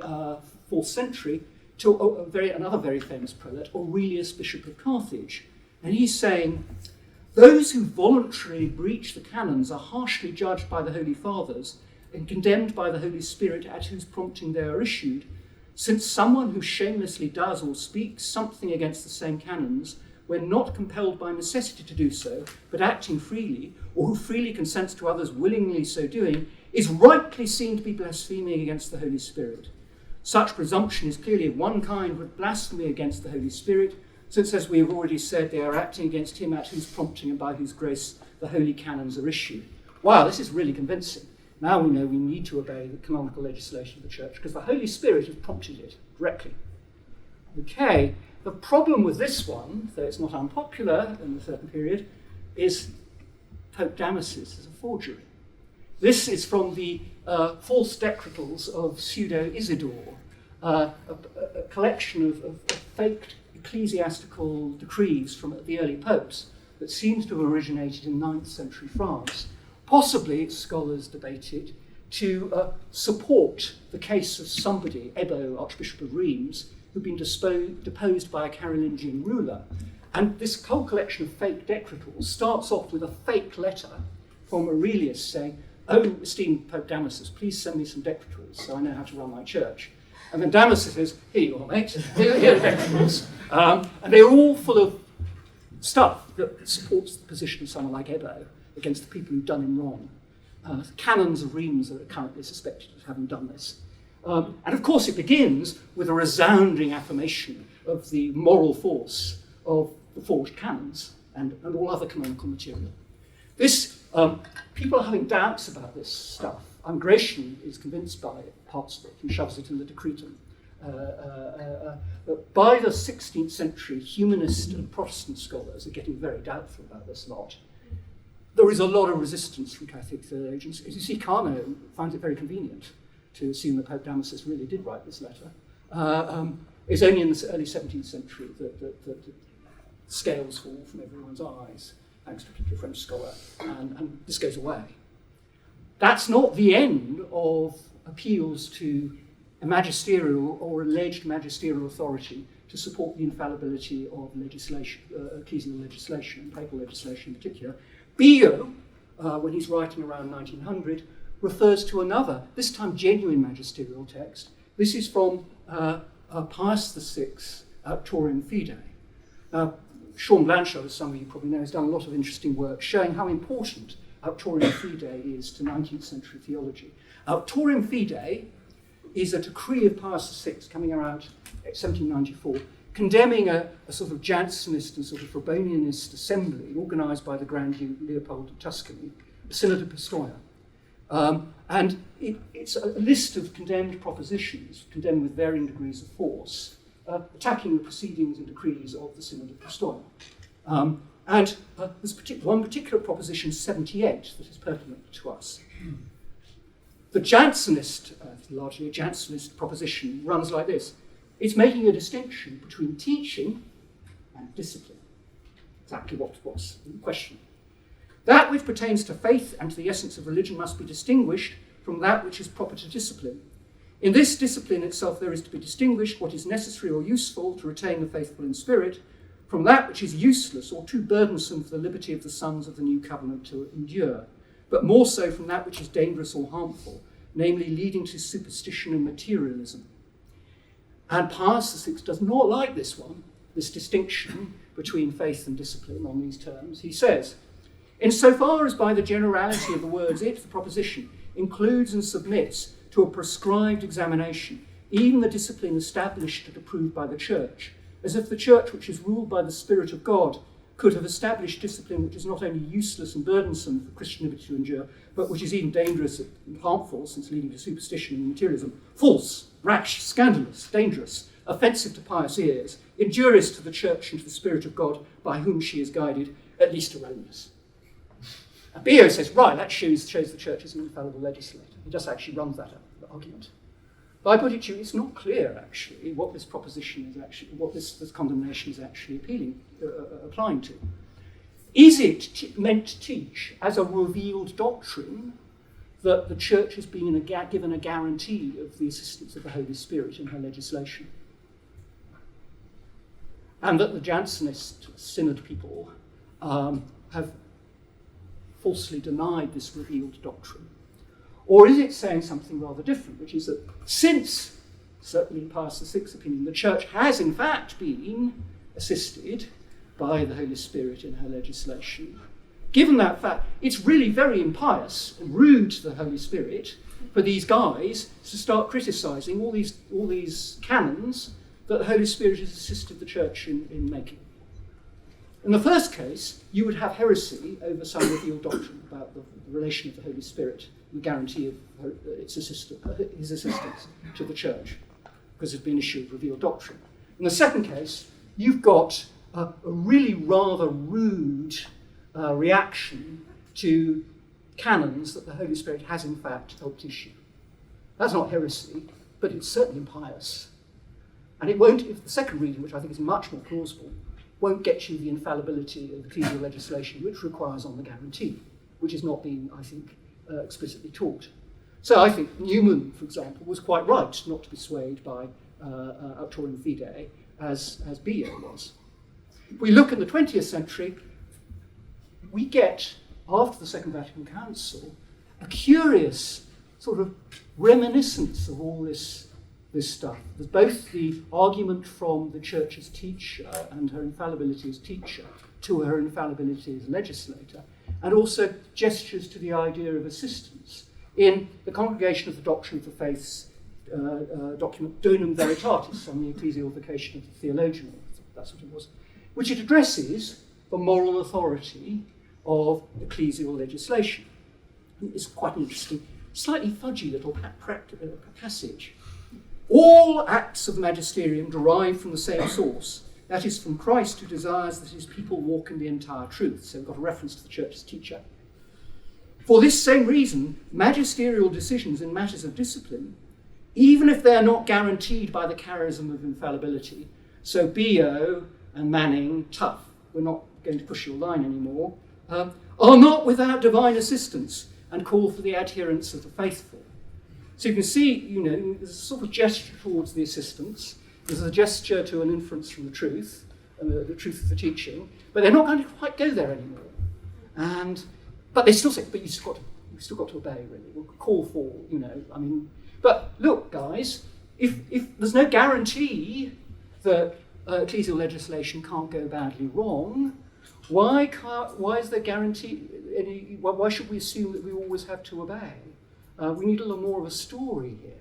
4th century to another very famous prelate, Aurelius, Bishop of Carthage. And he's saying, those who voluntarily breach the canons are harshly judged by the Holy Fathers and condemned by the Holy Spirit at whose prompting they are issued, since someone who shamelessly does or speaks something against the same canons, when not compelled by necessity to do so, but acting freely, or who freely consents to others willingly so doing, is rightly seen to be blaspheming against the Holy Spirit. Such presumption is clearly of one kind with blasphemy against the Holy Spirit, since, as we have already said, they are acting against him at whose prompting and by whose grace the holy canons are issued. Wow, this is really convincing. Now we know we need to obey the canonical legislation of the Church because the Holy Spirit has prompted it directly. Okay, the problem with this one, though it's not unpopular in a certain period, is Pope Damasus is a forgery. This is from the false decretals of Pseudo-Isidore, a collection of faked ecclesiastical decrees from the early popes that seems to have originated in 9th century France, possibly, scholars debated, to support the case of somebody, Ebbo, Archbishop of Reims, who'd been deposed by a Carolingian ruler. And this whole collection of fake decretals starts off with a fake letter from Aurelius saying, "Oh, esteemed Pope Damasus, please send me some decretals so I know how to run my church." And then Damasus says, "Here you are, mate, here are the decretals." And they're all full of stuff that supports the position of someone like Ebbo against the people who've done him wrong. Canons of Reims are currently suspected of having done this. And of course it begins with a resounding affirmation of the moral force of the forged canons and all other canonical material. This, people are having doubts about this stuff. Gratian is convinced by parts of it and shoves it in the Decretum. But by the 16th century, humanist and Protestant scholars are getting very doubtful about this lot. There is a lot of resistance from Catholic theologians. As you see, Carno finds it very convenient to assume that Pope Damasus really did write this letter. It's only in the early 17th century that scales fall from everyone's eyes, thanks to a particular French scholar, and this goes away. That's not the end of appeals to a magisterial or alleged magisterial authority to support the infallibility of legislation, ecclesial legislation, and papal legislation in particular. Bio, when he's writing around 1900, refers to another, this time genuine magisterial text. This is from Pius VI, Auctorium Fidei. Sean Blanchard, as some of you probably know, has done a lot of interesting work showing how important Auctorium Fidei is to 19th century theology. Auctorium Fidei is a decree of Pius VI coming out in 1794, condemning a sort of Jansenist and sort of Frobonianist assembly organised by the Grand Duke Leopold of Tuscany, the Synod of Pistoia. And it's a list of condemned propositions, condemned with varying degrees of force, attacking the proceedings and decrees of the Synod of Pistoia. And there's one particular proposition, 78, that is pertinent to us. The Jansenist, largely a Jansenist proposition, runs like this. It's making a distinction between teaching and discipline. Exactly what's in question. That which pertains to faith and to the essence of religion must be distinguished from that which is proper to discipline. In this discipline itself there is to be distinguished what is necessary or useful to retain the faithful in spirit from that which is useless or too burdensome for the liberty of the sons of the new covenant to endure, but more so from that which is dangerous or harmful, namely leading to superstition and materialism. And Pius VI does not like this one, this distinction between faith and discipline on these terms. He says, insofar as by the generality of the words it, the proposition, includes and submits to a prescribed examination, even the discipline established and approved by the Church, as if the Church, which is ruled by the Spirit of God, could have established discipline which is not only useless and burdensome for Christian liberty to endure, but which is even dangerous and harmful, since leading to superstition and materialism, false, rash, scandalous, dangerous, offensive to pious ears, injurious to the Church and to the Spirit of God, by whom she is guided, at least erroneous. And Bio says, right, that shows the Church as an infallible legislator. He just actually runs that argument. But I put it to you, it's not clear, actually, what this proposition is actually, what this condemnation is actually applying to. Is it meant to teach as a revealed doctrine that the Church has been given a guarantee of the assistance of the Holy Spirit in her legislation? And that the Jansenist Synod people have falsely denied this revealed doctrine? Or is it saying something rather different, which is that since, certainly in Pius VI's opinion, the Church has in fact been assisted by the Holy Spirit in her legislation, given that fact, it's really very impious and rude to the Holy Spirit for these guys to start criticising all these canons that the Holy Spirit has assisted the Church in making. In the first case, you would have heresy over some revealed doctrine about the relation of the Holy Spirit and the guarantee of his assistance to the Church, because there's been an issue of revealed doctrine. In the second case, you've got a really rather rude reaction to canons that the Holy Spirit has in fact helped issue. That's not heresy, but it's certainly impious. And it won't, if the second reading, which I think is much more plausible, won't get you the infallibility of ecclesial legislation, which requires on the guarantee. which is not being, I think, explicitly taught. So I think Newman, for example, was quite right not to be swayed by auctorium fidei as Billot was. If we look in the 20th century, we get, after the Second Vatican Council, a curious sort of reminiscence of all this stuff. There's both the argument from the Church's teacher and her infallibility as teacher to her infallibility as legislator, and also gestures to the idea of assistance in the Congregation of the Doctrine of the Faith's document Donum Veritatis on the ecclesial vocation of the theologian, that's what it was, which it addresses the moral authority of ecclesial legislation. It's quite an interesting, slightly fudgy little passage. All acts of the magisterium derive from the same source, that is, from Christ, who desires that his people walk in the entire truth. So we've got a reference to the Church's teacher. For this same reason, magisterial decisions in matters of discipline, even if they are not guaranteed by the charism of infallibility, so Billot and Manning, tough, we're not going to push your line anymore, are not without divine assistance and call for the adherence of the faithful. So you can see, there's a sort of gesture towards the assistance. There's a gesture to an inference from the truth of the teaching, but they're not going to quite go there anymore. But they still say, but you've still got to obey, really. We'll call for, But look, guys, if there's no guarantee that ecclesial legislation can't go badly wrong, why is there guarantee? Why should we assume that we always have to obey? We need a little more of a story here.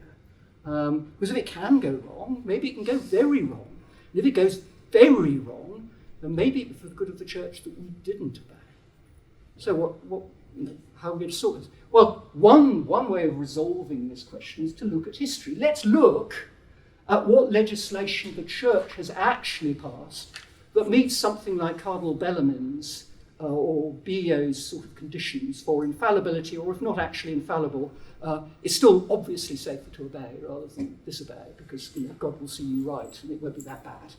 Because if it can go wrong, maybe it can go very wrong. And if it goes very wrong, then maybe it's for the good of the church that we didn't obey. So how are we going to sort this? Well, one way of resolving this question is to look at history. Let's look at what legislation the church has actually passed that meets something like Cardinal Bellarmine's or Billot's sort of conditions for infallibility, or if not actually infallible, it's still obviously safer to obey rather than disobey, because God will see you right and it won't be that bad.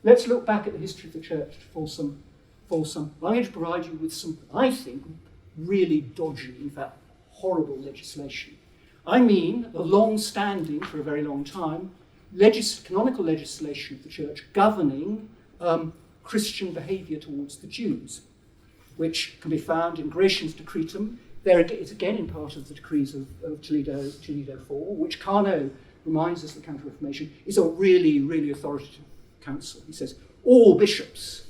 Let's look back at the history of the church for some. I'm going to provide you with some, I think, really dodgy, in fact, horrible legislation. I mean the long-standing, for a very long time, canonical legislation of the church governing Christian behaviour towards the Jews, which can be found in Gratian's Decretum. There it's again in part of the decrees of Toledo IV, which Carnot reminds us, the Counter-Reformation, is a really, really authoritative council. He says all bishops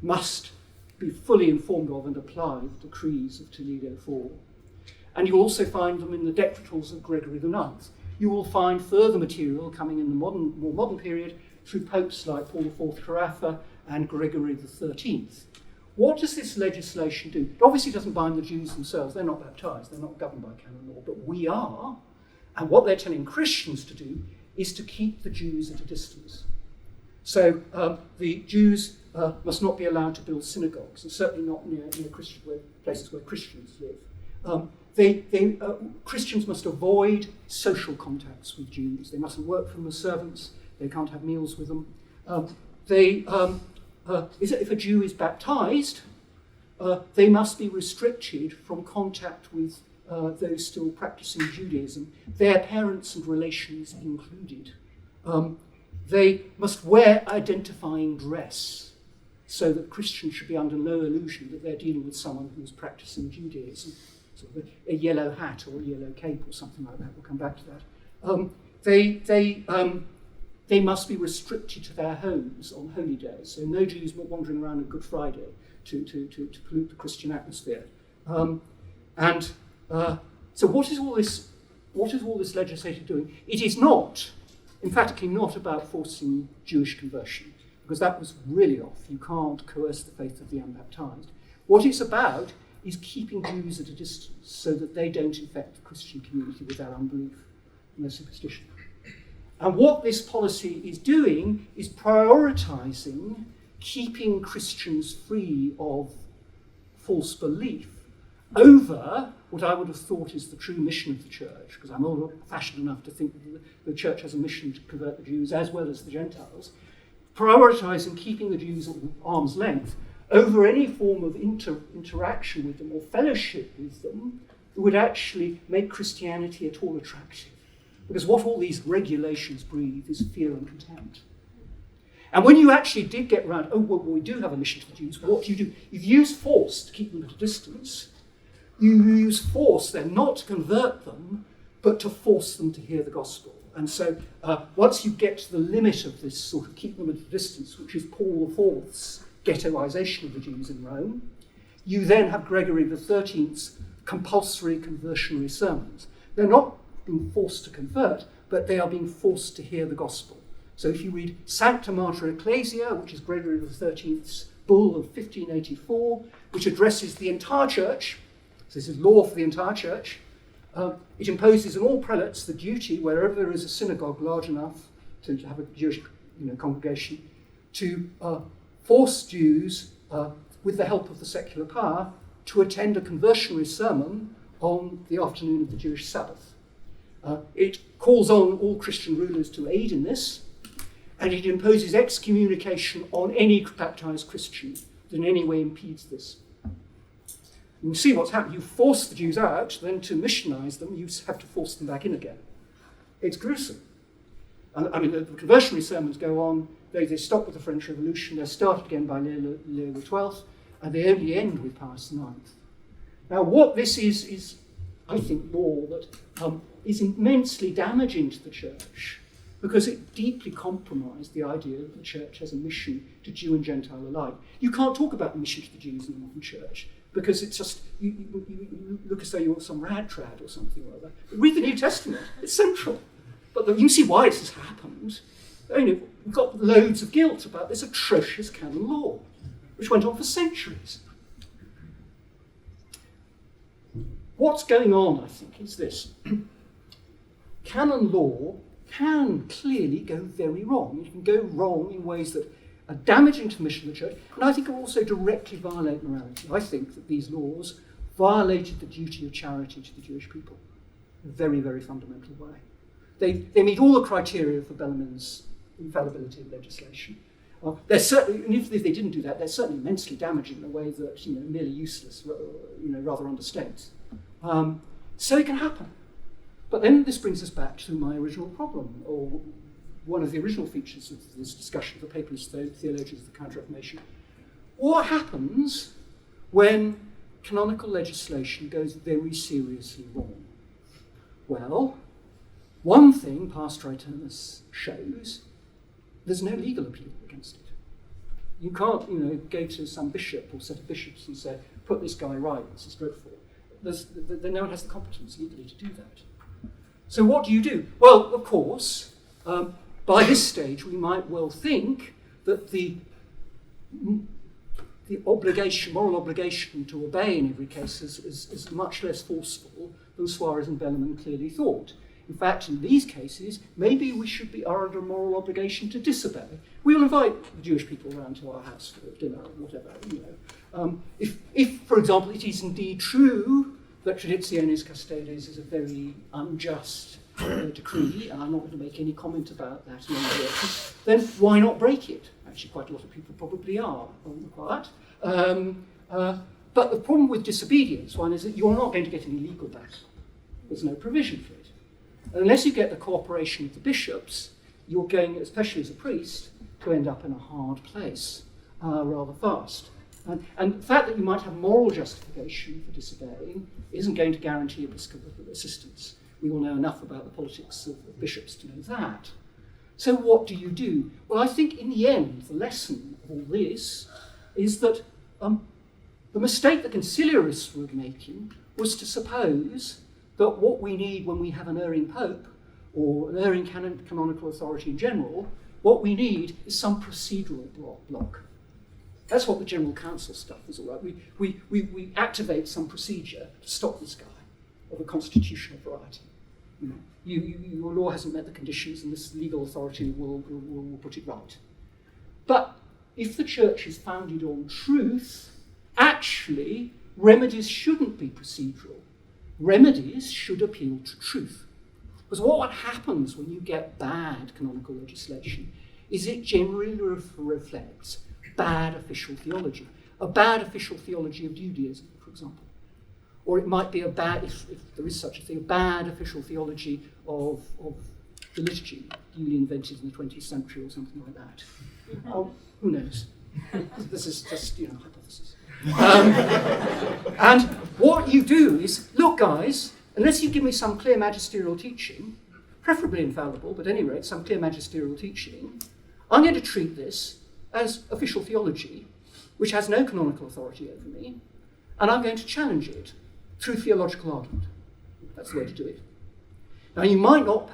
must be fully informed of and apply the decrees of Toledo IV. And you'll also find them in the decretals of Gregory IX. You will find further material coming in the more modern period through popes like Paul IV Carafa and Gregory XIII. What does this legislation do? It obviously doesn't bind the Jews themselves. They're not baptized. They're not governed by canon law, but we are. And what they're telling Christians to do is to keep the Jews at a distance. So the Jews must not be allowed to build synagogues, and certainly not near places where Christians live. Christians must avoid social contacts with Jews. They mustn't work for them as servants. They can't have meals with them. If a Jew is baptized, they must be restricted from contact with those still practicing Judaism, their parents and relations included. They must wear identifying dress, so that Christians should be under no illusion that they're dealing with someone who's practicing Judaism, sort of a yellow hat or a yellow cape or something like that. We'll come back to that. They must be restricted to their homes on holy days, so no Jews wandering around on Good Friday to pollute the Christian atmosphere. So what is all this legislation doing? It is not, emphatically not, about forcing Jewish conversion, because that was really off. You can't coerce the faith of the unbaptized. What it's about is keeping Jews at a distance so that they don't infect the Christian community with their unbelief and their superstition. And what this policy is doing is prioritising keeping Christians free of false belief over what I would have thought is the true mission of the church, because I'm old-fashioned enough to think that the church has a mission to convert the Jews as well as the Gentiles, prioritising keeping the Jews at arm's length over any form of interaction with them or fellowship with them that would actually make Christianity at all attractive. Because what all these regulations breathe is fear and contempt. And when you actually did get around, oh, well, we do have a mission to the Jews, what do? You use force to keep them at a distance. You use force then not to convert them, but to force them to hear the gospel. And so once you get to the limit of this sort of keep them at a distance, which is Paul IV's ghettoization of the Jews in Rome, you then have Gregory XIII's compulsory conversionary sermons. They're not being forced to convert, but they are being forced to hear the gospel. So if you read Sancta Mater Ecclesia, which is Gregory XIII's bull of 1584, which addresses the entire church, so this is law for the entire church, it imposes on all prelates the duty, wherever there is a synagogue large enough to have a Jewish congregation, to force Jews, with the help of the secular power, to attend a conversionary sermon on the afternoon of the Jewish Sabbath. It calls on all Christian rulers to aid in this, and it imposes excommunication on any baptized Christian that in any way impedes this. You can see what's happened. You force the Jews out, then to missionize them, you have to force them back in again. It's gruesome. And, I mean, the conversionary sermons go on. They stop with the French Revolution. They're started again by Leo XII, and they only end with Pius IX. Now, what this is I think, law that is immensely damaging to the church because it deeply compromised the idea that the church has a mission to Jew and Gentile alike. You can't talk about the mission to the Jews in the modern church because it's just, you look as though you're some rad-trad or something or other. Read the New Testament, it's central. But you can see why this has happened. We've got loads of guilt about this atrocious canon law, which went on for centuries. What's going on, I think, is this. Canon law can clearly go very wrong. It can go wrong in ways that are damaging to the mission of the church, and I think also directly violate morality. I think that these laws violated the duty of charity to the Jewish people in a very, very fundamental way. They meet all the criteria for Bellarmine's infallibility of legislation. They're certainly, and if they didn't do that, they're certainly immensely damaging in a way that merely useless, rather understates. So it can happen. But then this brings us back to my original problem, or one of the original features of this discussion of the papalist theologians of the Counter-Reformation. What happens when canonical legislation goes very seriously wrong? Well, one thing past Triturnus shows, there's no legal appeal against it. You can't, go to some bishop or set of bishops and say, put this guy right, this is dreadful. No one has the competence legally to do that. So what do you do? Well, of course, by this stage, we might well think that the moral obligation to obey in every case is much less forceful than Suarez and Bellarmine clearly thought. In fact, in these cases, maybe we are under a moral obligation to disobey. We'll invite the Jewish people around to our house for dinner or whatever, If, for example, it is indeed true that traditionis custodes is a very unjust decree, and I'm not going to make any comment about that in any way, then why not break it? Actually, quite a lot of people probably are on the quiet. But the problem with disobedience, one, is that you're not going to get any legal back. There's no provision for it. And unless you get the cooperation of the bishops, you're going, especially as a priest, to end up in a hard place rather fast. And the fact that you might have moral justification for disobeying isn't going to guarantee episcopal assistance. We all know enough about the politics of bishops to know that. So what do you do? Well, I think in the end, the lesson of all this is that the mistake the conciliarists were making was to suppose that what we need when we have an erring pope or an erring canonical authority in general, what we need is some procedural block. That's what the General Council stuff is all right. We activate some procedure to stop this guy of a constitutional variety. Your law hasn't met the conditions and this legal authority will put it right. But if the church is founded on truth, actually remedies shouldn't be procedural. Remedies should appeal to truth. Because what happens when you get bad canonical legislation is it generally reflects bad official theology. a bad official theology of Judaism, for example. Or it might be a bad, if there is such a thing, a bad official theology of the liturgy, newly invented in the 20th century or something like that. Who knows? This is just, hypothesis. And what you do is, look guys, unless you give me some clear magisterial teaching, preferably infallible, but at any rate, some clear magisterial teaching, I'm going to treat this as official theology, which has no canonical authority over me, and I'm going to challenge it through theological argument. That's the way to do it. Now, you might not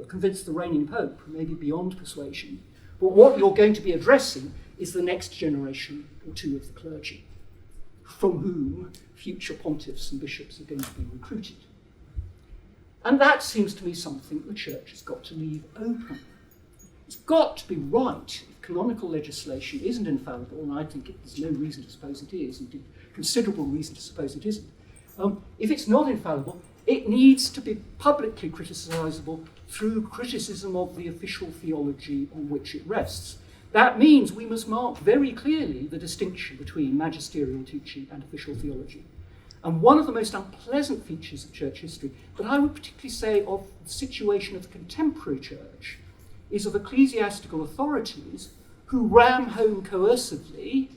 convince the reigning pope, maybe beyond persuasion, but what you're going to be addressing is the next generation or two of the clergy, from whom future pontiffs and bishops are going to be recruited. And that seems to me something the Church has got to leave open. It's got to be right if canonical legislation isn't infallible, and I think there's no reason to suppose it is, indeed considerable reason to suppose it isn't. If it's not infallible, it needs to be publicly criticisable through criticism of the official theology on which it rests. That means we must mark very clearly the distinction between magisterial teaching and official theology. And one of the most unpleasant features of church history, but I would particularly say of the situation of the contemporary church, is of ecclesiastical authorities who ram home coercively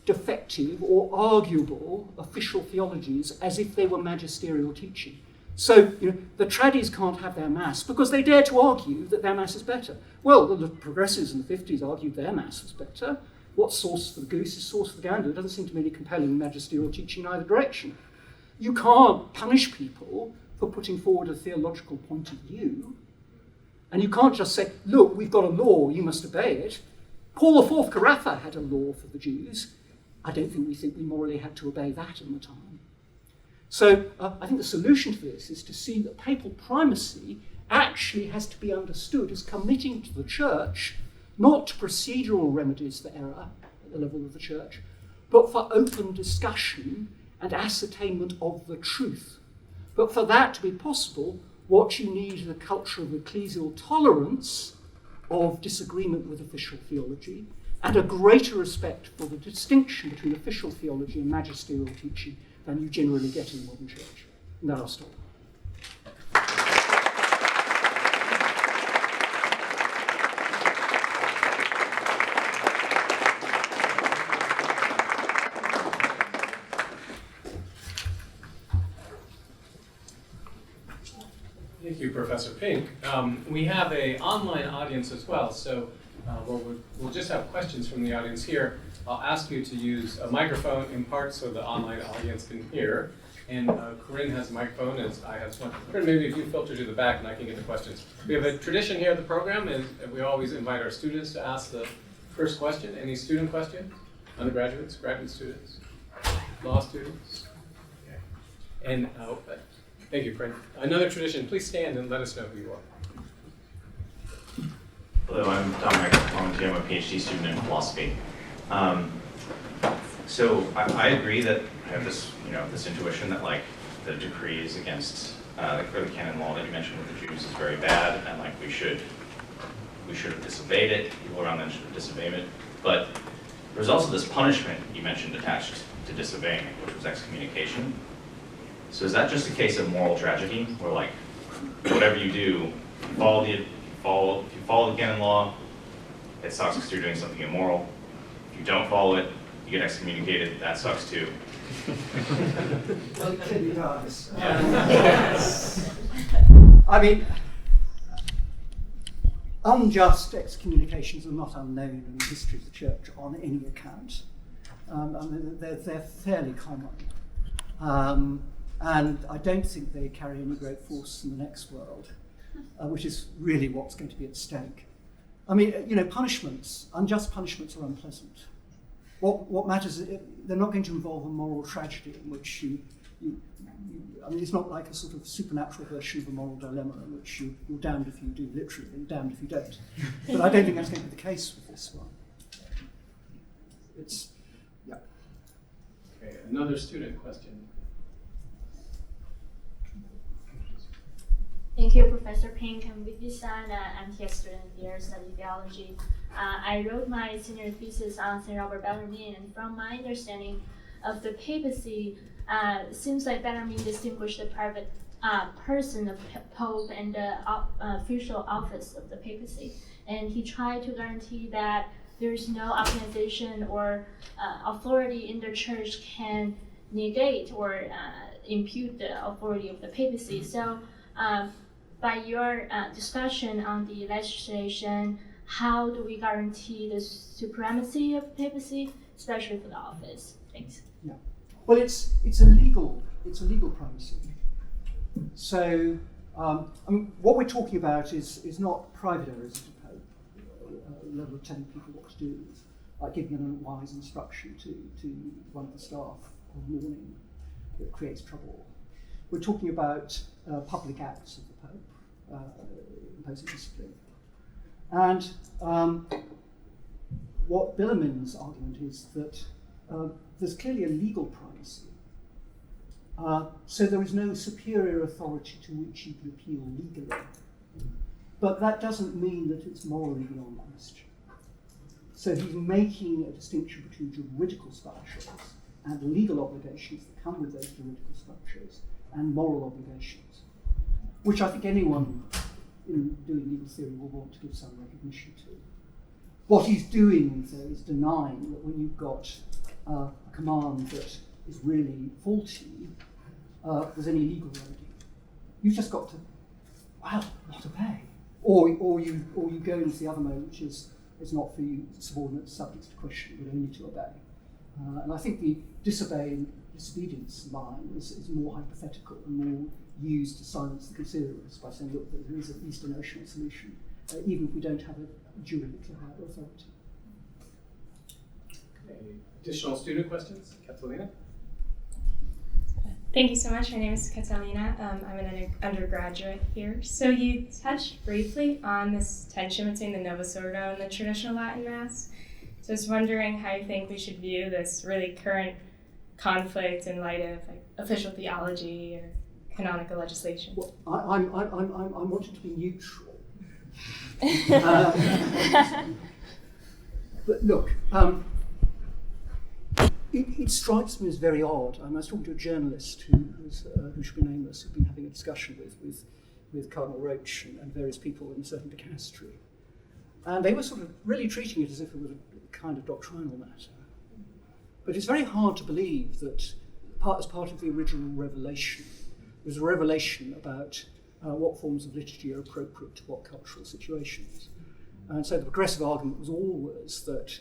defective or arguable official theologies as if they were magisterial teaching. So, the tradies can't have their mass because they dare to argue that their mass is better. Well, the progressives in the 50s argued their mass was better. What's sauce for the goose is sauce for the gander. It doesn't seem to me any compelling magisterial teaching in either direction. You can't punish people for putting forward a theological point of view. And you can't just say, look, we've got a law, you must obey it. Paul IV Carafa had a law for the Jews. I don't think we morally had to obey that in the time. So I think the solution to this is to see that papal primacy actually has to be understood as committing to the church, not to procedural remedies for error at the level of the church, but for open discussion and ascertainment of the truth. But for that to be possible, what you need is a culture of ecclesial tolerance of disagreement with official theology and a greater respect for the distinction between official theology and magisterial teaching than you generally get in the modern church. And that I'll stop. Thank you, Professor Pink. We have an online audience as well, so we'll just have questions from the audience here. I'll ask you to use a microphone in part so the online audience can hear. And Corrinne has a microphone, and I have one. Corrinne, maybe if you filter to the back and I can get the questions. We have a tradition here at the program, and we always invite our students to ask the first question. Any student questions? Undergraduates, graduate students, law students? Okay. And thank you, Corrinne. Another tradition, please stand and let us know who you are. Hello, I'm Dominic Palmentier. I'm a PhD student in philosophy. So I agree that I have this, this intuition that the decree is against the canon law that you mentioned with the Jews is very bad, and we should have disobeyed it. People around then should have disobeyed it. But there's also this punishment you mentioned attached to disobeying it, which was excommunication. So is that just a case of moral tragedy, where whatever you do, if you follow the canon law, it sucks because you're doing something immoral. If you don't follow it, you get excommunicated. That sucks too. Well, it clearly does. I mean, unjust excommunications are not unknown in the history of the church on any account. They're fairly common. And I don't think they carry any great force in the next world, which is really what's going to be at stake. I mean, punishments, unjust punishments are unpleasant. What matters is they're not going to involve a moral tragedy in which it's not like a sort of supernatural version of a moral dilemma in which you're damned if you do literally and damned if you don't. But I don't think that's going to be the case with this one. Okay, another student question. Thank Thank you, Professor Pink. I'm Vicky San. I'm a student here studying theology. I wrote my senior thesis on St. Robert Bellarmine, and from my understanding of the papacy, it seems like Bellarmine distinguished the private person of Pope and the official office of the papacy. And he tried to guarantee that there's no organization or authority in the church can negate or impute the authority of the papacy. So by your discussion on the legislation, how do we guarantee the supremacy of papacy, especially for the office? Thanks. Yeah. Well, it's a legal primacy. So what we're talking about is not private areas of the Pope, a level of telling people what to do, like giving an unwise instruction to one of the staff of mourning that creates trouble. We're talking about public acts of the Pope, imposing discipline. And what Bellarmine's argument is that there's clearly a legal primacy. So there is no superior authority to which you can appeal legally. But that doesn't mean that it's morally beyond question. So he's making a distinction between juridical structures and legal obligations that come with those juridical structures and moral obligations, which I think anyone in doing legal theory will want to give some recognition to. What he's doing, though, is denying that when you've got a command that is really faulty, there's any legal remedy. You've just got to, not obey. Or you go into the other mode, which is it's not for you subordinate subjects to question, but only to obey. And I think the disobey and disobedience line is more hypothetical and more used to silence the conservatives by saying, look, there is at least a notional solution, even if we don't have a jury to have authority. Okay. Additional student questions? Catalina? Thank you so much. My name is Catalina. I'm an undergraduate here. So you touched briefly on this tension between the Novus Ordo and the traditional Latin Mass. So I was wondering how you think we should view this really current conflict in light of official theology or canonical legislation. Well, I'm wanting to be neutral. But look, it strikes me as very odd. I was talking to a journalist who should be nameless, who'd been having a discussion with Cardinal Roach and various people in a certain dicastery. And they were sort of really treating it as if it was a kind of doctrinal matter. But it's very hard to believe that as part of the original revelation, there was a revelation about what forms of liturgy are appropriate to what cultural situations. And so the progressive argument was always that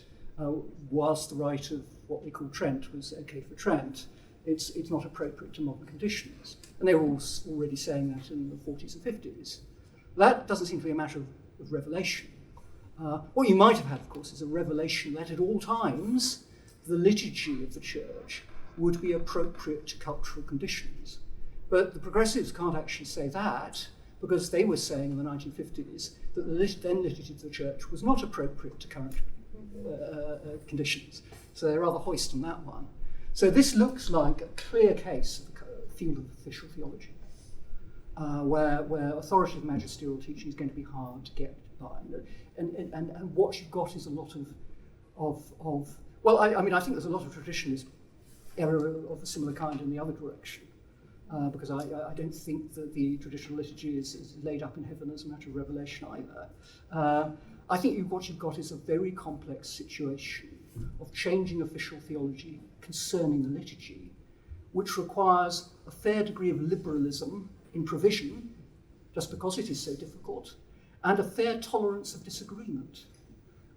whilst the rite of what they call Trent was okay for Trent, it's not appropriate to modern conditions. And they were all already saying that in the 40s and 50s. That doesn't seem to be a matter of revelation. What you might have had, of course, is a revelation that at all times the liturgy of the church would be appropriate to cultural conditions. But the progressives can't actually say that because they were saying in the 1950s that the then liturgy of the church was not appropriate to current conditions. So they're rather hoist on that one. So this looks like a clear case of a field of official theology, where authoritative magisterial teaching is going to be hard to get by. And what you've got is a lot of well, I mean, I think there's a lot of traditionalist error of a similar kind in the other direction, because I don't think that the traditional liturgy is laid up in heaven as a matter of revelation either. I think what you've got is a very complex situation of changing official theology concerning the liturgy, which requires a fair degree of liberalism in provision, just because it is so difficult, and a fair tolerance of disagreement.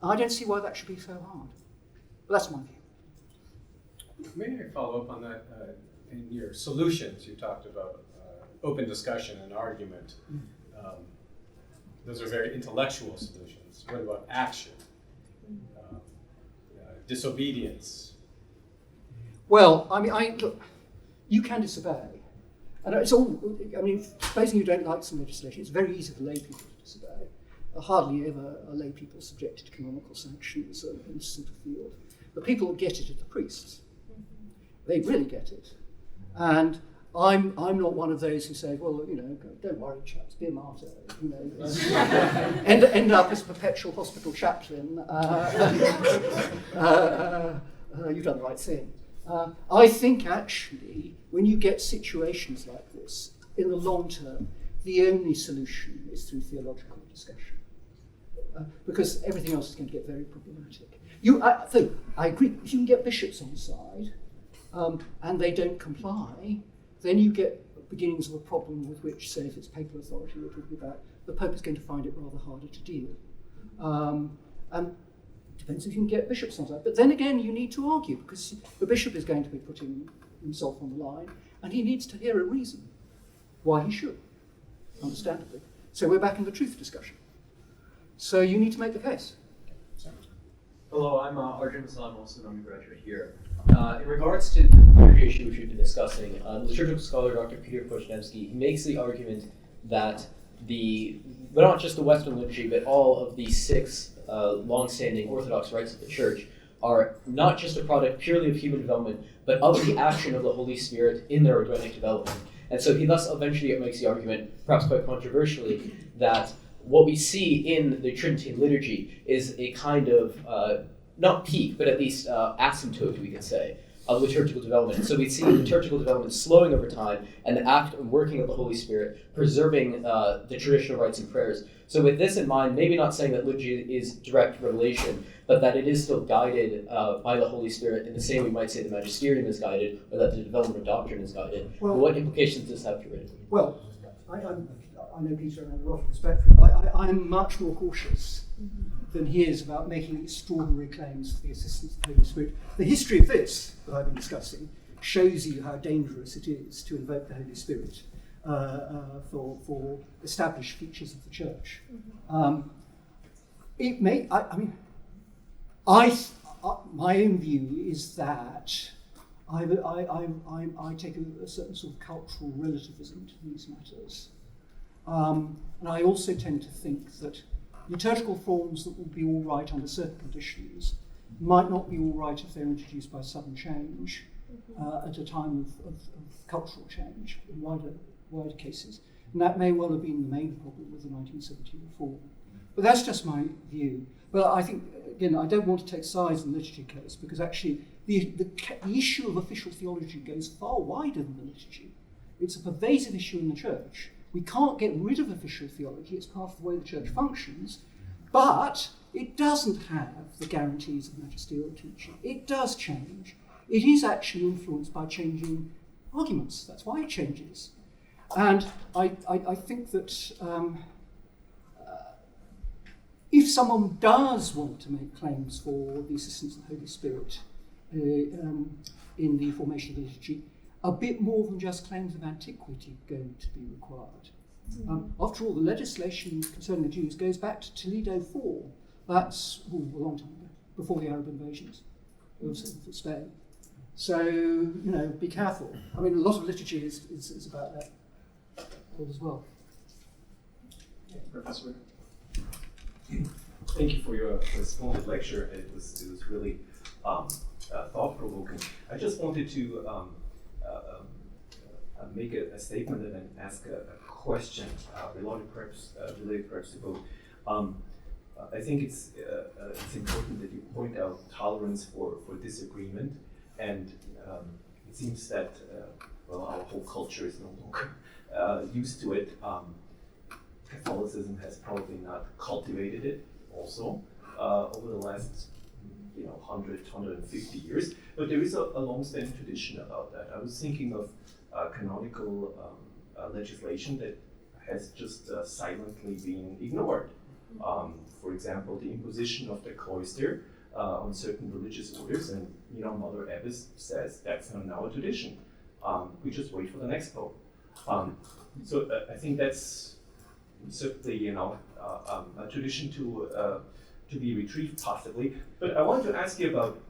I don't see why that should be so hard. But that's my view. May I follow up on that? In your solutions, you talked about open discussion and argument. Those are very intellectual solutions. What about action? Disobedience? Well, I mean, look, you can disobey. And it's all, I mean, supposing you don't like some legislation, it's very easy for lay people to disobey. Hardly ever are lay people subjected to canonical sanctions in this sort of field. The people that get it are the priests. They really get it. And I'm not one of those who say, well, don't worry, chaps, be a martyr. End up as perpetual hospital chaplain. You've done the right thing. I think actually, when you get situations like this, in the long term, the only solution is through theological discussion, because everything else is going to get very problematic. I agree. If you can get bishops on side and they don't comply, then you get beginnings of a problem with which, say, if it's papal authority we're talking about, the Pope is going to find it rather harder to deal. And it depends if you can get bishops on side. But then again, you need to argue, because the bishop is going to be putting himself on the line, and he needs to hear a reason why he should, understandably. So we're back in the truth discussion. So you need to make the case. Hello, I'm Arjun Masad. I'm also an undergraduate here. In regards to the liturgy issue which we've been discussing, liturgical scholar Dr. Peter Poczniewski, he makes the argument that but not just the Western liturgy, but all of the 6 long-standing Orthodox rites of the Church are not just a product purely of human development, but of the action of the Holy Spirit in their organic development. And so he thus eventually makes the argument, perhaps quite controversially, that what we see in the Tridentine liturgy is a kind of, not peak, but at least asymptote, we could say, of liturgical development. And so we see liturgical development slowing over time, and the act and working of the Holy Spirit preserving the traditional rites and prayers. So with this in mind, maybe not saying that liturgy is direct revelation, but that it is still guided by the Holy Spirit in the same way we might say the Magisterium is guided, or that the development of doctrine is guided. Well, what implications does this have theoretically? Well, I know Peter and I have a lot of respect for him. I'm much more cautious than he is about making extraordinary claims for the assistance of the Holy Spirit. The history of this that I've been discussing shows you how dangerous it is to invoke the Holy Spirit for established features of the Church. It may, my own view is that I take a certain sort of cultural relativism to these matters. And I also tend to think that liturgical forms that will be all right under certain conditions might not be all right if they're introduced by sudden change at a time of cultural change in wider cases. And that may well have been the main problem with the 1970 reform. But that's just my view. But I think, again, I don't want to take sides in the liturgy case, because actually the issue of official theology goes far wider than the liturgy. It's a pervasive issue in the Church. We can't get rid of official theology, it's part of the way the Church functions, but it doesn't have the guarantees of magisterial teaching. It does change. It is actually influenced by changing arguments. That's why it changes. And I think that if someone does want to make claims for the assistance of the Holy Spirit in the formation of the liturgy, a bit more than just claims of antiquity going to be required. After all, the legislation concerning the Jews goes back to Toledo IV. That's a long time ago, before the Arab invasions of Spain. So, be careful. I mean, a lot of liturgy is about that as well. Professor, thank you for your splendid lecture. It was really thought-provoking. I just wanted to make a statement and then ask a question related perhaps to both. I think it's important that you point out tolerance for disagreement, and it seems that our whole culture is no longer used to it. Catholicism has probably not cultivated it also over the last 150 years, but there is a long-standing tradition about that. I was thinking of canonical legislation that has just silently been ignored. For example, the imposition of the cloister on certain religious orders, and Mother Abbess says that's not now a tradition. We just wait for the next pope. So I think that's certainly a tradition to be retrieved possibly. But I want to ask you about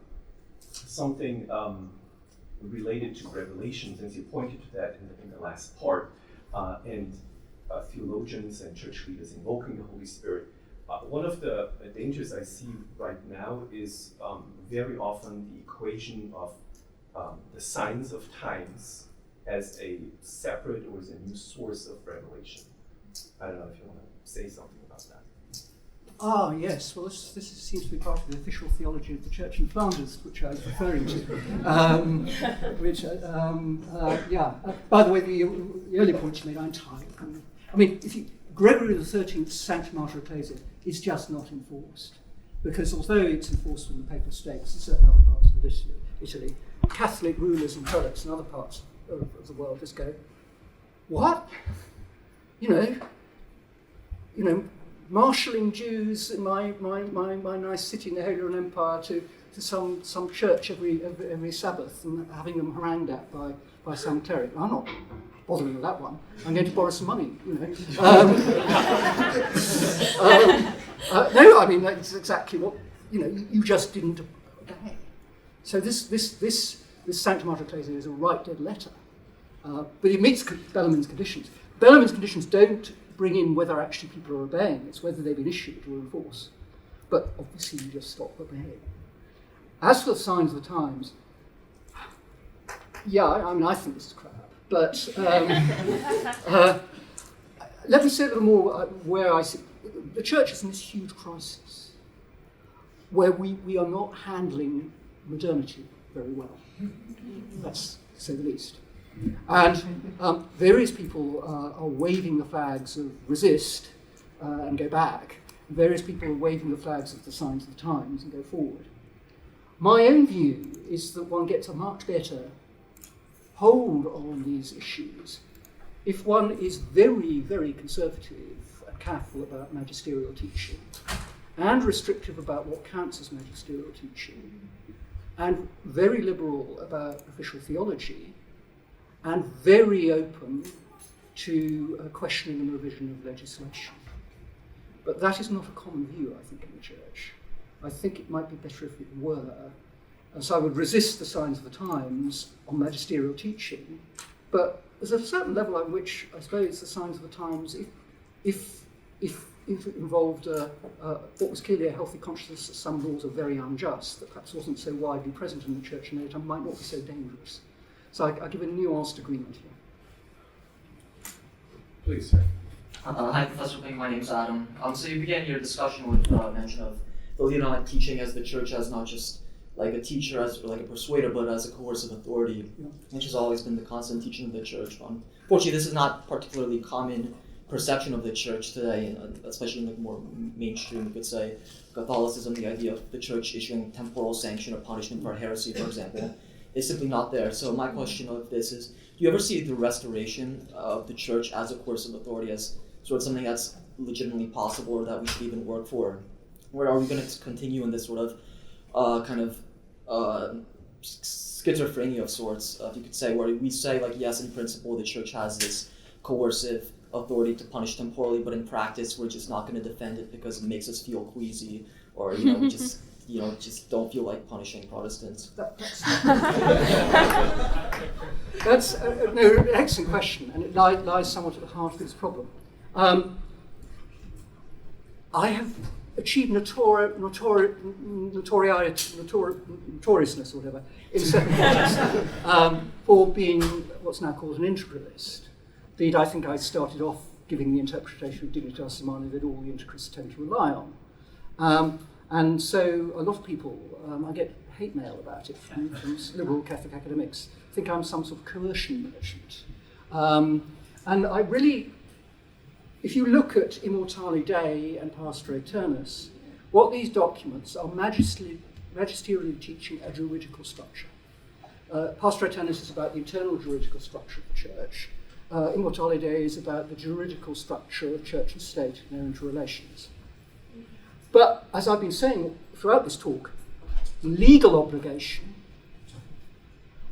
something related to revelation, since you pointed to that in the last part, and theologians and church leaders invoking the Holy Spirit. One of the dangers I see right now is very often the equation of the signs of times as a separate or as a new source of revelation. I don't know if you want to say something about that. Ah, yes. Well, this seems to be part of the official theology of the Church in Flanders, which I was referring to. By the way, the early points you made, I entirely agree. I mean, Gregory XIII's Sancta Mater Ecclesiae is just not enforced, because although it's enforced in the Papal States and certain other parts of Italy, Catholic rulers and prelates in other parts of the world just go, what? You know, marshalling Jews in my nice city in the Holy Roman Empire to some church every Sabbath and having them harangued at by some cleric. I'm not bothering with that one. I'm going to borrow some money, you know. No, I mean that's exactly what you just didn't obey. So this Sancta Mater Ecclesiae is a right dead letter, but it meets Bellarmine's conditions. Bellarmine's conditions don't bring in whether actually people are obeying, it's whether they've been issued or enforced. But obviously you just stop obeying. As for the signs of the times, I think this is crap. But let me say a little more where I see the church is in this huge crisis, where we are not handling modernity very well. That's to say the least. And various people are waving the flags of resist and go back. Various people are waving the flags of the signs of the times and go forward. My own view is that one gets a much better hold on these issues if one is very, very conservative and careful about magisterial teaching and restrictive about what counts as magisterial teaching and very liberal about official theology and very open to questioning and revision of legislation. But that is not a common view, I think, in the church. I think it might be better if it were. So I would resist the signs of the times on magisterial teaching, but there's a certain level at which I suppose the signs of the times, if it involved what was clearly a healthy consciousness that some laws are very unjust, that perhaps wasn't so widely present in the church in it, might not be so dangerous. So I give a nuanced agreement here. Please, sir. Hi, Professor Ping. My name is Adam. So you began your discussion with mention of the Leonine teaching as the church as not just like a teacher, as like a persuader, but as a coercive authority, which has always been the constant teaching of the church. Unfortunately, this is not particularly common perception of the church today, especially in the more mainstream, you could say, Catholicism. The idea of the church issuing temporal sanction or punishment for heresy, for example, is simply not there. So my question of this is, do you ever see the restoration of the church as a coercive authority as sort of something that's legitimately possible or that we should even work for? Or are we going to continue in this sort of schizophrenia of sorts, if you could say, where we say, like, yes, in principle, the church has this coercive authority to punish temporally, but in practice, we're just not going to defend it because it makes us feel queasy, or, we just, just don't feel like punishing Protestants. That's an excellent question, and it lies somewhat at the heart of this problem. I have achieved notoriousness or whatever in certain cases for being what's now called an integralist. Indeed, I think I started off giving the interpretation of Dignitas Humanae that all the integralists tend to rely on. And so a lot of people, I get hate mail about it from liberal Catholic academics, think I'm some sort of coercion merchant. And I really, if you look at Immortale Dei and Pastor Aeternus, what these documents are magisterially teaching a juridical structure. Pastor Aeternus is about the internal juridical structure of the church. Immortale Dei is about the juridical structure of church and state and their interrelations. But as I've been saying throughout this talk, legal obligation,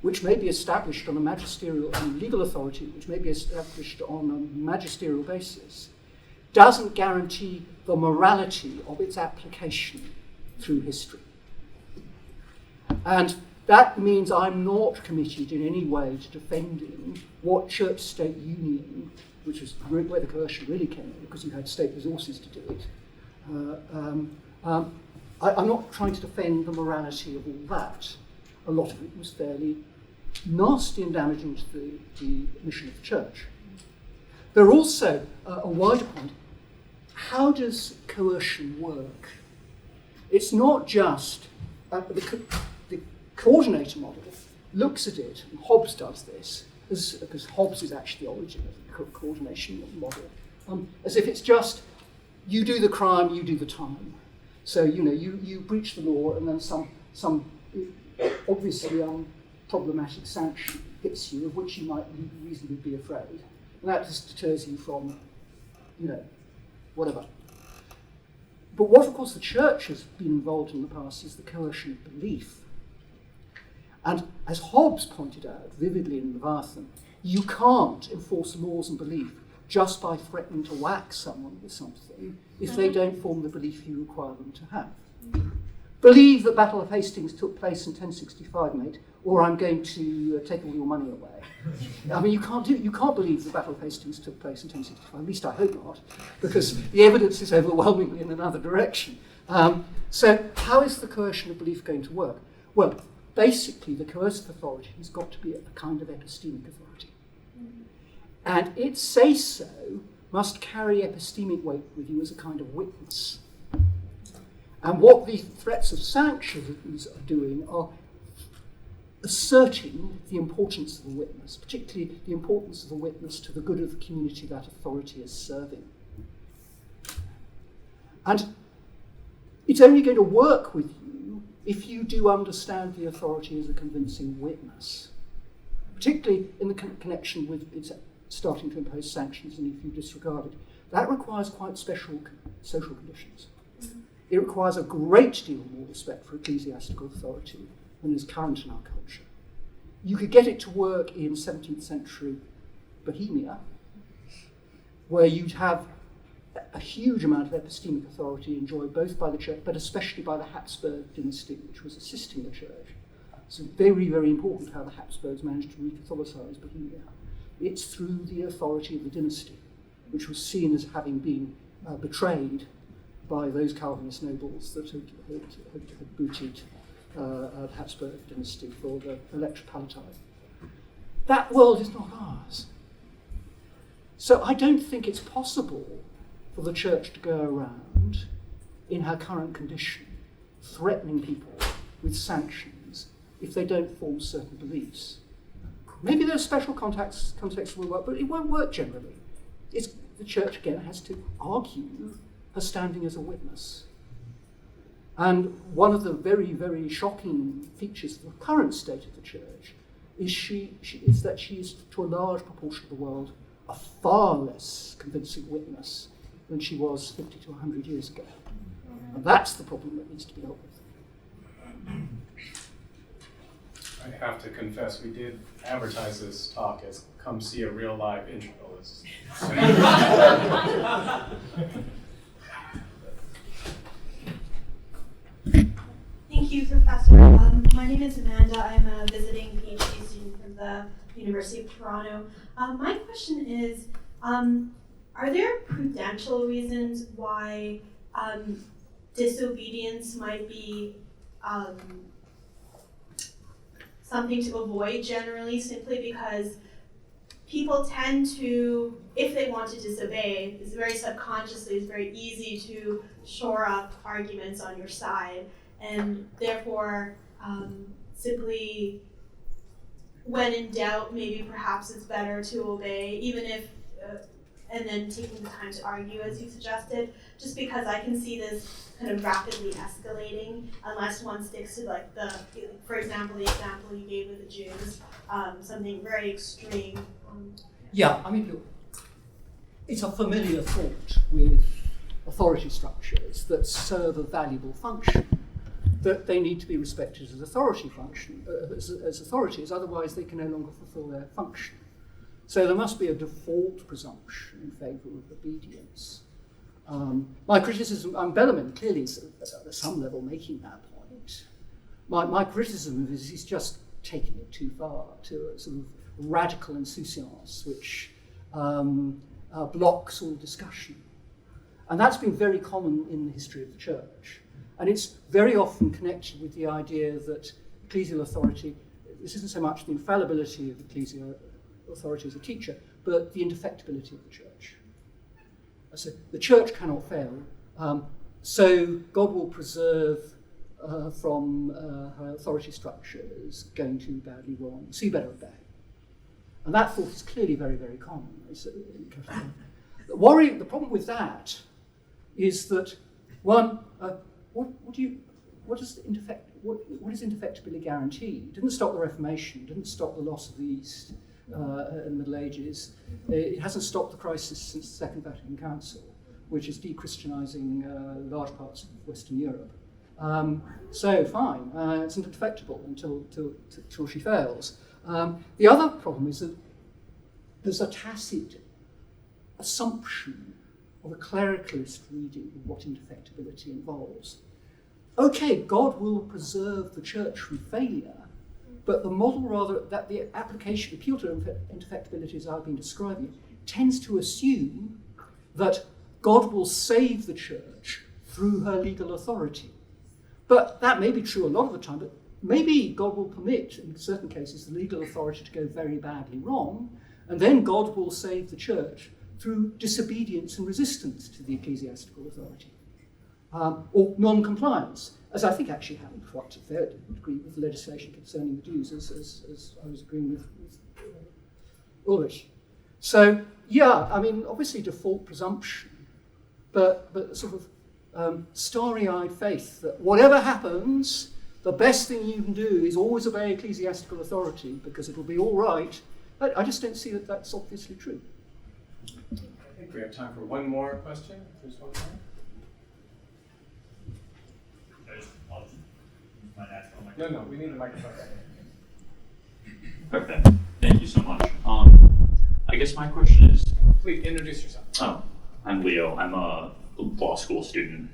which may be established on a magisterial and legal authority, which may be established on a magisterial basis, doesn't guarantee the morality of its application through history. And that means I'm not committed in any way to defending what church-state union, which is where the coercion really came in, because you had state resources to do it. I'm not trying to defend the morality of all that. A lot of it was fairly nasty and damaging to the mission of the church. There are also a wider point. How does coercion work? It's not just the coordinator model looks at it, and Hobbes does this, because Hobbes is actually the origin of the coordination model, as if it's just you do the crime, you do the time. So you breach the law, and then some obviously problematic sanction hits you, of which you might reasonably be afraid, and that just deters you from, whatever. But what, of course, the church has been involved in the past is the coercion of belief. And as Hobbes pointed out vividly in Leviathan, you can't enforce laws and belief just by threatening to whack someone with something if they don't form the belief you require them to have. Believe the Battle of Hastings took place in 1065, mate, or I'm going to take all your money away. I mean, you can't believe the Battle of Hastings took place in 1065, at least I hope not, because the evidence is overwhelmingly in another direction. So how is the coercion of belief going to work? Well, basically, the coercive authority has got to be a kind of epistemic authority. And its say-so must carry epistemic weight with you as a kind of witness. And what the threats of sanctions are doing are asserting the importance of the witness, particularly the importance of the witness to the good of the community that authority is serving. And it's only going to work with you if you do understand the authority as a convincing witness, particularly in the connection with its starting to impose sanctions, and if you disregard it. That requires quite special social conditions. It requires a great deal more respect for ecclesiastical authority than is current in our culture. You could get it to work in 17th century Bohemia, where you'd have a huge amount of epistemic authority enjoyed both by the church, but especially by the Habsburg dynasty, which was assisting the church. So very, very important how the Habsburgs managed to re-Catholicize Bohemia. It's through the authority of the dynasty, which was seen as having been betrayed by those Calvinist nobles that had booted the Habsburg dynasty for the Elector Palatine. That world is not ours. So I don't think it's possible for the church to go around in her current condition threatening people with sanctions if they don't form certain beliefs. Maybe there are special contexts will work, but it won't work generally. The church, again, has to argue her standing as a witness. And one of the very, very shocking features of the current state of the church is that she is, to a large proportion of the world, a far less convincing witness than she was 50 to 100 years ago. And that's the problem that needs to be dealt with. I have to confess, we did advertise this talk as come see a real live internalist. Thank you, Professor. My name is Amanda. I'm a visiting PhD student from the University of Toronto. My question is, are there prudential reasons why disobedience might be something to avoid generally, simply because people tend to, if they want to disobey, it's very subconsciously, it's very easy to shore up arguments on your side, and therefore simply when in doubt, maybe perhaps it's better to obey, even if, and then taking the time to argue as you suggested, just because I can see this kind of rapidly escalating unless one sticks to for example, the example you gave with the Jews, something very extreme. Yeah, I mean, look, it's a familiar thought with authority structures that serve a valuable function, that they need to be respected as authority function, as authorities, otherwise they can no longer fulfill their function. So there must be a default presumption in favour of obedience. My criticism, Bellarmine clearly is at some level making that point. My criticism is he's just taking it too far to a sort of radical insouciance which blocks all discussion. And that's been very common in the history of the church. And it's very often connected with the idea that ecclesial authority, this isn't so much the infallibility of the ecclesial authority as a teacher, but the indefectibility of the church. So the church cannot fail, so God will preserve from her authority structures going too badly wrong, see better and bad. And that thought is clearly very, very common. The problem with that is that, one, what is indefectibility guaranteed? It didn't stop the Reformation, it didn't stop the loss of the East in the Middle Ages. It hasn't stopped the crisis since the Second Vatican Council, which is de-Christianizing large parts of Western Europe. So fine, it's indefectible until she fails. The other problem is that there's a tacit assumption of a clericalist reading of what indefectibility involves. Okay, God will preserve the church from failure, but the model rather that the application, appeal to indefectibility as I've been describing, tends to assume that God will save the church through her legal authority. But that may be true a lot of the time, but maybe God will permit, in certain cases, the legal authority to go very badly wrong, and then God will save the church through disobedience and resistance to the ecclesiastical authority, or non-compliance, as I think actually happened quite to a fair degree with the legislation concerning the Jews, as I was agreeing with Ulrich. So, yeah, I mean, obviously default presumption, but sort of starry-eyed faith that whatever happens, the best thing you can do is always obey ecclesiastical authority because it'll be all right. I just don't see that that's obviously true. I think we have time for one more question. If there's one more. No, we need the microphone. Okay, thank you so much. I guess my question is... Please introduce yourself. Oh, I'm Leo. I'm a law school student.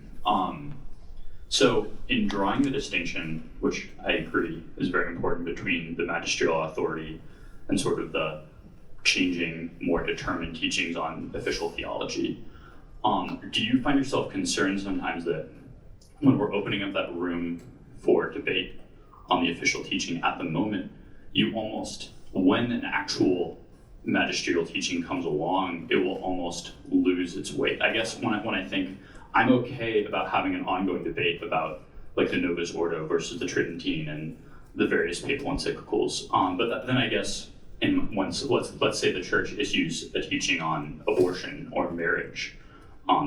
So in drawing the distinction, which I agree is very important between the magisterial authority and sort of the changing, more determined teachings on official theology, do you find yourself concerned sometimes that when we're opening up that room for debate on the official teaching at the moment, you almost, when an actual magisterial teaching comes along, it will almost lose its weight? I guess when I think, I'm okay about having an ongoing debate about like the Novus Ordo versus the Tridentine and the various papal encyclicals, but then I guess let's say the church issues a teaching on abortion or marriage,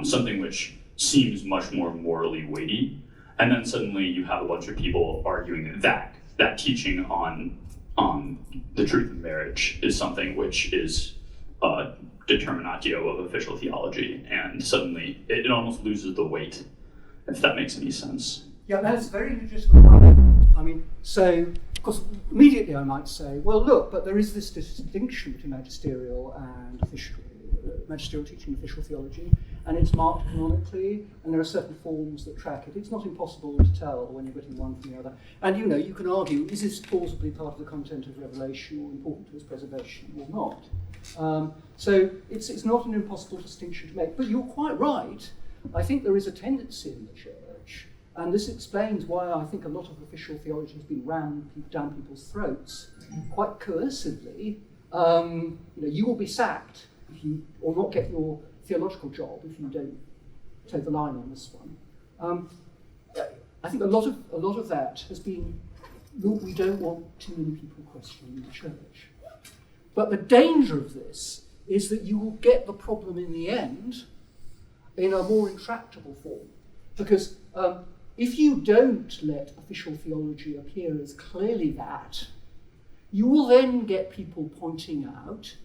something which seems much more morally weighty, and then suddenly you have a bunch of people arguing that teaching on the truth of marriage is something which is determinatio of official theology, and suddenly it almost loses the weight, if that makes any sense. Yeah, that's a very legitimate point. I mean, so, of course, immediately I might say, well, look, but there is this distinction between magisterial and magisterial teaching and official theology, and it's marked canonically, and there are certain forms that track it. It's not impossible to tell when you're getting one from the other. And, you can argue, is this plausibly part of the content of Revelation or important to its preservation or not? So it's not an impossible distinction to make. But you're quite right. I think there is a tendency in the church, and this explains why I think a lot of official theology has been rammed down people's throats quite coercively. You will be sacked if you, or not get your theological job if you don't toe the line on this one. I think a lot of that has been, look, we don't want too many people questioning the church. But the danger of this is that you will get the problem in the end in a more intractable form. Because if you don't let official theology appear as clearly that, you will then get people pointing out,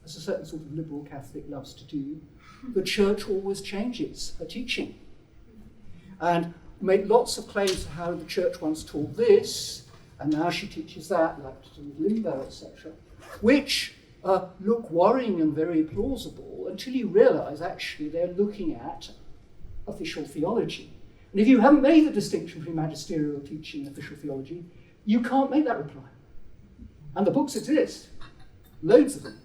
as a certain sort of liberal Catholic loves to do, the church always changes her teaching. And make lots of claims to how the church once taught this, and now she teaches that, like to do with limbo, etc., which look worrying and very plausible until you realise actually they're looking at official theology. And if you haven't made the distinction between magisterial teaching and official theology, you can't make that reply. And the books exist, loads of them.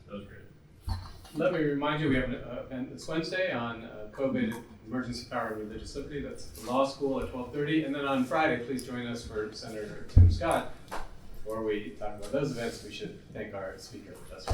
That was great. let me remind you, we have an event this Wednesday on COVID, emergency power and religious liberty. That's at the law school at 12:30. And then on Friday, please join us for Senator Tim Scott. Before we talk about those events, we should thank our speaker, Professor.